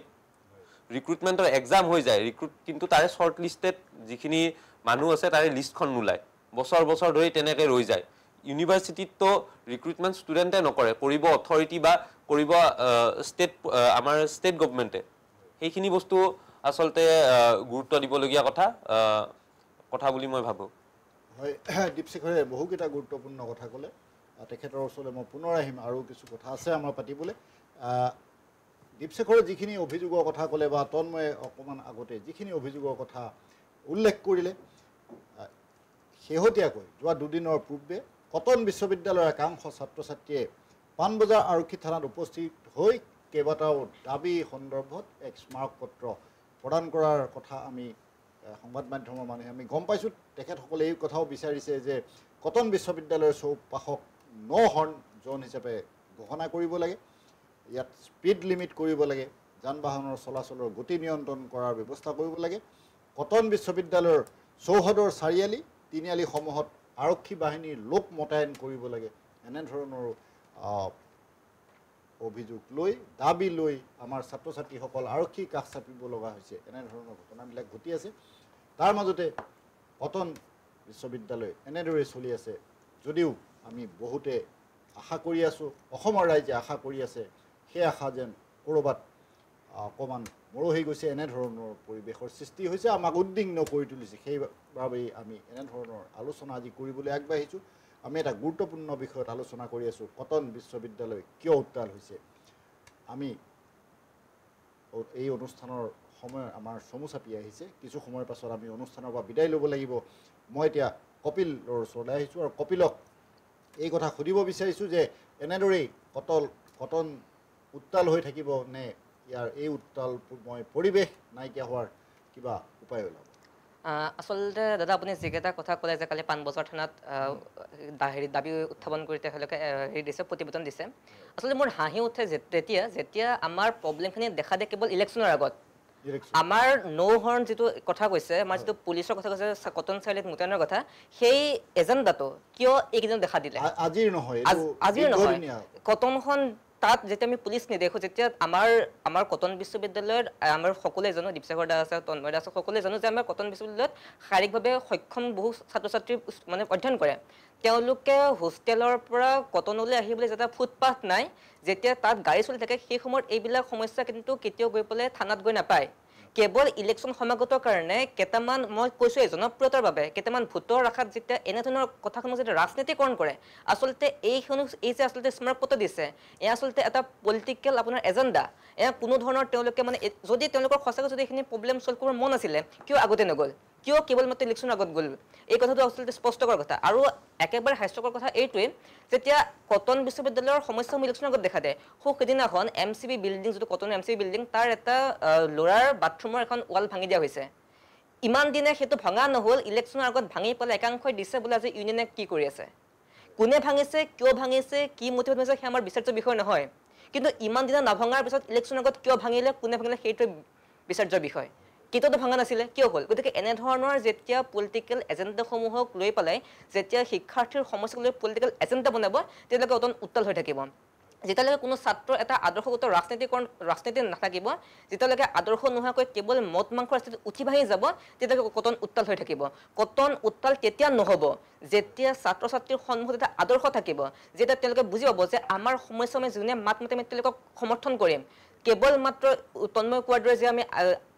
ৰিক্ৰুটমেণ্টৰ এক্সাম হৈ যায় কিন্তু তাৰে শ্বৰ্ট লিষ্টেড যিখিনি মানুহ আছে তাৰে লিষ্টখন নোলায় বছৰ বছৰ ধৰি তেনেকৈ ৰৈ যায় ইউনিভাৰ্চিটিততো ৰিক্ৰুটমেণ্ট ষ্টুডেণ্টে নকৰে কৰিব অথৰিটি বা কৰিব আমাৰ ষ্টেট গভৰ্ণমেণ্টে সেইখিনি বস্তু আচলতে গুৰুত্ব দিবলগীয়া কথা বুলি মই ভাবোঁ হয় দীপশেখৰে বহুকেইটা গুৰুত্বপূৰ্ণ কথা ক'লে তেখেতৰ ওচৰলৈ মই পুনৰ আহিম আৰু কিছু কথা আছে আমাৰ পাতিবলৈ দীপশেখৰে যিখিনি অভিযোগৰ কথা ক'লে বা তন্ময়ে অকণমান আগতে যিখিনি অভিযোগৰ কথা উল্লেখ কৰিলে শেহতীয়াকৈ যোৱা দুদিনৰ পূৰ্বে কটন বিশ্ববিদ্যালয়ৰ একাংশ ছাত্ৰ ছাত্ৰীয়ে পাণবজাৰ আৰক্ষী থানাত উপস্থিত হৈ কেইবাটাও দাবী সন্দৰ্ভত এক স্মাৰকপত্ৰ প্ৰদান কৰাৰ কথা আমি সংবাদ মাধ্যমৰ মানুহে আমি গম পাইছোঁ তেখেতসকলে এই কথাও বিচাৰিছে যে কটন বিশ্ববিদ্যালয়ৰ চৌপাশক ন' হৰ্ণ জ'ন হিচাপে ঘোষণা কৰিব লাগে ইয়াত স্পীড লিমিট কৰিব লাগে যান বাহনৰ চলাচলৰ গতি নিয়ন্ত্ৰণ কৰাৰ ব্যৱস্থা কৰিব লাগে কটন বিশ্ববিদ্যালয়ৰ চৌহদৰ চাৰিআলি তিনিআলিসমূহত আৰক্ষী বাহিনীৰ লোক মোতায়েন কৰিব লাগে এনেধৰণৰ অভিযোগ লৈ দাবী লৈ আমাৰ ছাত্ৰ ছাত্ৰীসকল আৰক্ষী কাষ চাপিব লগা হৈছে এনেধৰণৰ ঘটনাবিলাক ঘটি আছে তাৰ মাজতে কটন বিশ্ববিদ্যালয় এনেদৰে চলি আছে যদিও আমি বহুতে আশা কৰি আছোঁ অসমৰ ৰাইজে আশা কৰি আছে সেই আশা যেন ক'ৰবাত অকণমান মৰহি গৈছে এনেধৰণৰ পৰিৱেশৰ সৃষ্টি হৈছে আমাক উদ্বিগ্ন কৰি তুলিছে সেইবাবেই আমি এনেধৰণৰ আলোচনা আজি কৰিবলৈ আগবাঢ়িছোঁ আমি এটা গুৰুত্বপূৰ্ণ বিষয়ত আলোচনা কৰি আছোঁ কটন বিশ্ববিদ্যালয় কিয় উত্তাল হৈছে আমি এই অনুষ্ঠানৰ সময় আমাৰ চমু চাপি আহিছে কিছু সময়ৰ পাছত আমি অনুষ্ঠানৰ পৰা বিদায় ল'ব লাগিব মই এতিয়া কপিলৰ ওচৰলৈ আহিছোঁ আৰু কপিলক এই কথা সুধিব বিচাৰিছোঁ যে এনেদৰেই কটন উত্তাল হৈ থাকিব নে ইয়াৰ এই উত্তালময় পৰিৱেশ নাইকিয়া হোৱাৰ কিবা উপায় ওলাব আচলতে দাদা আপুনি যিকেইটা কথা ক'লে যে কালি পাণবজাৰ থানাত দাবী উত্থাপন কৰি তেওঁলোকে দিছে প্ৰতিবেদন দিছে আচলতে মোৰ হাঁহি উঠে যেতিয়া আমাৰ প্ৰব্লেমখিনি দেখা দিয়ে কেৱল ইলেকশ্যনৰ আগত আমাৰ ন' হৰ্ণ যিটো কথা কৈছে আমাৰ যিটো পুলিচৰ কথা কৈছে কটন চাৰিআলিত মোতায়েনৰ কথা সেই এজেণ্ডাটো কিয় এইকেইদিন দেখা দিলে আজিৰ নহয় কটনখন তাত যেতিয়া আমি পুলিচ নেদেখোঁ যেতিয়া আমাৰ কটন বিশ্ববিদ্যালয়ত আমাৰ সকলোৱে জানো দীপশেখৰ দা আছে তন্ময় দা আছে সকলোৱে জানো যে আমাৰ কটন বিশ্ববিদ্যালয়ত শাৰীৰিকভাৱে সক্ষম বহু ছাত্ৰ ছাত্ৰী মানে অধ্যয়ন কৰে তেওঁলোকে হোষ্টেলৰ পৰা কটনলৈ আহিবলৈ যাতে ফুটপাথ নাই যেতিয়া তাত গাড়ী চলি থাকে সেই সময়ত এইবিলাক সমস্যা কিন্তু কেতিয়াও গৈ পেলাই থানাত গৈ নাপায় কেৱল ইলেকশ্যন সমাগতৰ কাৰণে কেইটামান মই কৈছোঁ জনপ্ৰিয়তাৰ বাবে কেইটামান ভোটৰ আশাত যেতিয়া এনেধৰণৰ কথাসমূহ যেতিয়া ৰাজনীতিকৰণ কৰে আচলতে এই যে আচলতে স্মাৰকপত্ৰ দিছে এয়া আচলতে এটা পলিটিকেল আপোনাৰ এজেণ্ডা এয়া কোনো ধৰণৰ তেওঁলোকে মানে যদি তেওঁলোকৰ সঁচাকৈ যদি এইখিনি প্ৰব্লেম ছল্ভ কৰিব মন আছিলে কিয় আগতে নগ'ল কিয় কেৱল মাত্ৰ ইলেকশ্যনৰ আগত গ'ল এই কথাটো আচলতে স্পষ্টকৰ কথা আৰু একেবাৰে হাস্যকৰ কথা এইটোৱে যেতিয়া কটন বিশ্ববিদ্যালয়ৰ সমস্যাসমূহ ইলেকশ্যনৰ আগত দেখা দিয়ে সেইদিনাখন MCB বিল্ডিং যিটো কটন MCB বিল্ডিং তাৰ এটা ল'ৰাৰ বাথৰুমৰ এখন ৱাল ভাঙি দিয়া হৈছে ইমান দিনে সেইটো ভঙা নহ'ল ইলেকশ্যনৰ আগত ভাঙি পেলাই একাংশই দিছে বোলে আজি ইউনিয়নে কি কৰি আছে কোনে ভাঙিছে কিয় ভাঙিছে কি মটিভেট হৈছে সেই আমাৰ বিচাৰ্য বিষয় নহয় কিন্তু ইমান দিনে নভঙাৰ পিছত ইলেকশ্যনৰ আগত কিয় ভাঙিলে কোনে ভাঙিলে সেইটোৱে বিচাৰ্য বিষয় কেতিয়াতো ভাঙা নাছিলে কিয় হ'ল গতিকে এনেধৰণৰ যেতিয়া পলিটিকেল এজেণ্ডাসমূহক লৈ পেলাই যেতিয়া শিক্ষাৰ্থীৰ সমস্যাক লৈ পলিটিকেল এজেণ্ডা বনাব তেওঁলোকে অতন উত্তাল হৈ থাকিব যেতিয়ালৈকে কোনো ছাত্ৰৰ এটা আদৰ্শগত ৰাজনীতি নাথাকিব, যেতিয়ালৈকে আদৰ্শ নোহোৱাকৈ কেৱল মদ মাংস ৰাজনীতিত উঠি ভাহি যাব, তেতিয়ালৈকে কটন উত্তাল হৈ থাকিব। কটন উত্তাল তেতিয়া নহ'ব যেতিয়া ছাত্ৰ ছাত্ৰীৰ সন্মুখত এটা আদৰ্শ থাকিব, যেতিয়া তেওঁলোকে বুজি পাব যে আমাৰ সমস্যা আমি যোনে মাত মাতি আমি তেওঁলোকক সমৰ্থন কৰিম। কেৱল মাত্ৰ তন্ময় কোৱাৰ দৰে যে আমি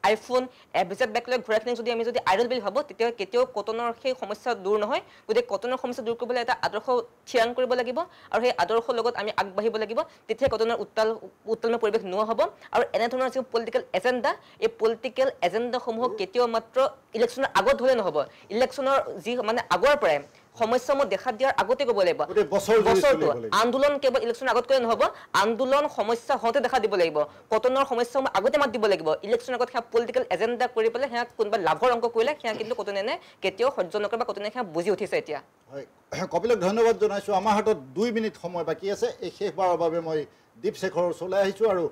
আইফোন এভিজেট বেকলৈ ঘূৰাই কিনে যদি আমি আইডল বুলি ভাবোঁ, তেতিয়া কেতিয়াও কটনৰ সেই সমস্যা দূৰ নহয়। গতিকে কটনৰ সমস্যা দূৰ কৰিবলৈ এটা আদৰ্শ থিৰাং কৰিব লাগিব আৰু সেই আদৰ্শৰ লগত আমি আগবাঢ়িব লাগিব। তেতিয়া কটনৰ উত্তালময় পৰিৱেশ নোহোৱা হ'ব। আৰু এনেধৰণৰ যি পলিটিকেল এজেণ্ডা, এই পলিটিকেল এজেণ্ডাসমূহ কেতিয়াও মাত্ৰ ইলেকশ্যনৰ আগত হ'লে নহ'ব। ইলেকশ্যনৰ যি মানে আগৰ পৰাই সমস্যাসমূহ দেখা দিয়াৰ আগতে ক'ব লাগিব। বছৰটো আন্দোলন কেৱল ইলেকশ্যনৰ আগত কৰিলে নহ'ব, আন্দোলন সমস্যা হওঁতে দেখা দিব লাগিব। কটনৰ সমস্যাসমূহ আগতে মাত দিব লাগিব। ইলেকশ্যনৰ আগত সেয়া পলিটিকেল এজেণ্ডা কৰি পেলাই সেয়া কোনোবা লাভৰ অংক কৰিলে সেয়া কিন্তু কটনে কেতিয়াও সহ্য নকৰে বা কটনে সেয়া বুজি উঠিছে এতিয়া। হয়, কপিলক ধন্যবাদ জনাইছোঁ। আমাৰ হাতত 2 মিনিট সময় বাকী আছে। এই শেষবাৰৰ বাবে মই দীপশেখৰৰ ওচৰলৈ আহিছোঁ আৰু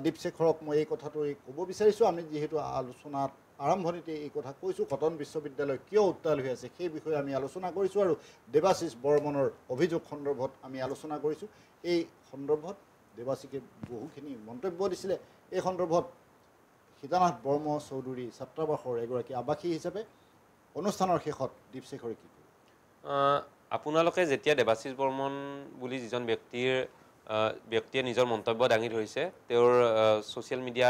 দীপশেখৰক মই এই কথাটো ক'ব বিচাৰিছোঁ। আমি যিহেতু আলোচনাত আৰম্ভণিতে এই কথা কৈছোঁ, কটন বিশ্ববিদ্যালয় কিয় উত্তাল হৈ আছে সেই বিষয়ে আমি আলোচনা কৰিছোঁ আৰু দেৱাশিষ বৰ্মনৰ অভিযোগ সন্দৰ্ভত আমি আলোচনা কৰিছোঁ। এই সন্দৰ্ভত দেৱাশিষে বহুখিনি মন্তব্য দিছিলে। এই সন্দৰ্ভত সীতানাথ বৰ্ম চৌধুৰী ছাত্ৰাবাসৰ এগৰাকী আৱাসী হিচাপে অনুষ্ঠানৰ শেষত দীপশেখৰে কি কৰিব? আপোনালোকে যেতিয়া দেৱাশিষ বৰ্মন বুলি যিজন ব্যক্তিয়ে নিজৰ মন্তব্য দাঙি ধৰিছে, তেওঁৰ ছ'চিয়েল মিডিয়া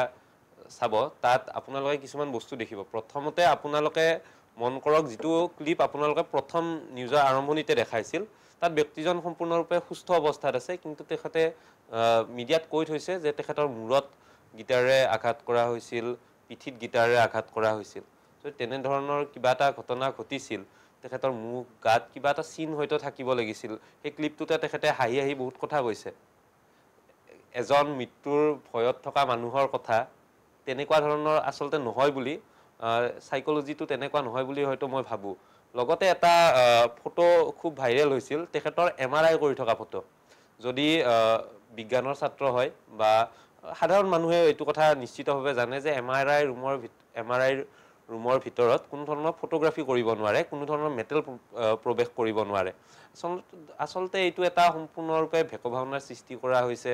চাব, তাত আপোনালোকে কিছুমান বস্তু দেখিব। প্ৰথমতে আপোনালোকে মন কৰক, যিটো ক্লিপ আপোনালোকে প্ৰথম নিউজৰ আৰম্ভণিতে দেখাইছিল, তাত ব্যক্তিজন সম্পূৰ্ণৰূপে সুস্থ অৱস্থাত আছে, কিন্তু তেখেতে মিডিয়াত কৈ থৈছে যে তেখেতৰ মূৰত গীটাৰেৰে আঘাত কৰা হৈছিল, পিঠিত গীটাৰেৰে আঘাত কৰা হৈছিল। ত' তেনেধৰণৰ কিবা এটা ঘটনা ঘটিছিল, তেখেতৰ মুখ গাত কিবা এটা চিন হয়তো থাকিব লাগিছিল। সেই ক্লিপটোতে তেখেতে হাঁহি হাঁহি বহুত কথা কৈছে। এজন মৃত্যুৰ ভয়ত থকা মানুহৰ কথা তেনেকুৱা ধৰণৰ আচলতে নহয় বুলি, চাইক'লজিটো তেনেকুৱা নহয় বুলি হয়তো মই ভাবোঁ। লগতে এটা ফটো খুব ভাইৰেল হৈছিল, তেখেতৰ MRI কৰি থকা ফটো। যদি বিজ্ঞানৰ ছাত্ৰ হয় বা সাধাৰণ মানুহে এইটো কথা নিশ্চিতভাৱে জানে যে MRI ৰুমৰ ভিতৰত কোনো ধৰণৰ ফটোগ্ৰাফী কৰিব নোৱাৰে, কোনো ধৰণৰ মেটেল প্ৰৱেশ কৰিব নোৱাৰে। আচলতে এইটো এটা সম্পূৰ্ণৰূপে ভেকভাওনাৰ সৃষ্টি কৰা হৈছে।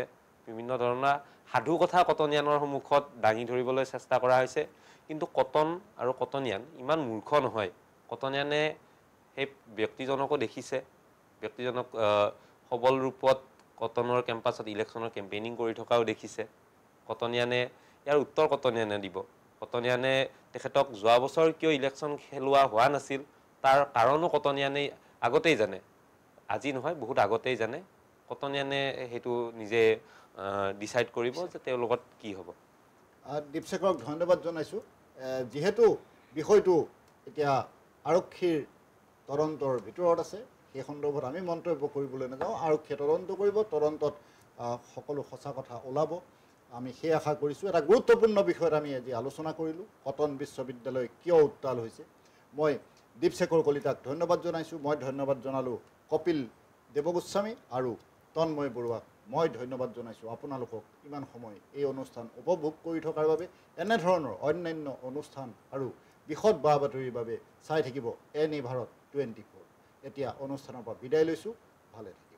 বিভিন্ন ধৰণৰ সাধু কথা কটনিয়ানৰ সন্মুখত দাঙি ধৰিবলৈ চেষ্টা কৰা হৈছে। কিন্তু কটন আৰু কটনিয়ান ইমান মূৰ্খ নহয়। কটনিয়ানে সেই ব্যক্তিজনকো দেখিছে, ব্যক্তিজনক সবল ৰূপত কটনৰ কেম্পাছত ইলেকশ্যনৰ কেম্পেইনিং কৰি থকাও দেখিছে। কটনিয়ানে ইয়াৰ উত্তৰ কটনিয়ানে দিব। কটনিয়ানে তেখেতক যোৱা বছৰ কিয় ইলেকশ্যন খেলোৱা হোৱা নাছিল তাৰ কাৰণো কটনিয়ানে আগতেই জানে, আজি নহয় বহুত আগতেই জানে। কটনিয়ানে সেইটো নিজে ডিচাইড কৰিব যে তেওঁৰ লগত কি হ'ব। দীপশেখৰক ধন্যবাদ জনাইছোঁ। যিহেতু বিষয়টো এতিয়া আৰক্ষীৰ তদন্তৰ ভিতৰত আছে, সেই সন্দৰ্ভত আমি মন্তব্য কৰিবলৈ নাযাওঁ। আৰক্ষীয়ে তদন্ত কৰিব, তদন্তত সকলো সঁচা কথা ওলাব, আমি সেই আশা কৰিছোঁ। এটা গুৰুত্বপূৰ্ণ বিষয়ত আমি আজি আলোচনা কৰিলোঁ, কটন বিশ্ববিদ্যালয় কিয় উত্তাল হৈছে। মই দীপশেখৰ কলিতাক ধন্যবাদ জনাইছোঁ। মই ধন্যবাদ জনালোঁ কপিল দেৱগোস্বামী আৰু তন্ময় বৰুৱাক। মই ধন্যবাদ জনাইছোঁ আপোনালোকক ইমান সময় এই অনুষ্ঠান উপভোগ কৰি থকাৰ বাবে। এনেধৰণৰ অন্যান্য অনুষ্ঠান আৰু বিশদ বা বাতৰিৰ বাবে চাই থাকিব NA ভাৰত 24। এতিয়া অনুষ্ঠানৰ পৰা বিদায় লৈছোঁ, ভালে থাকিব।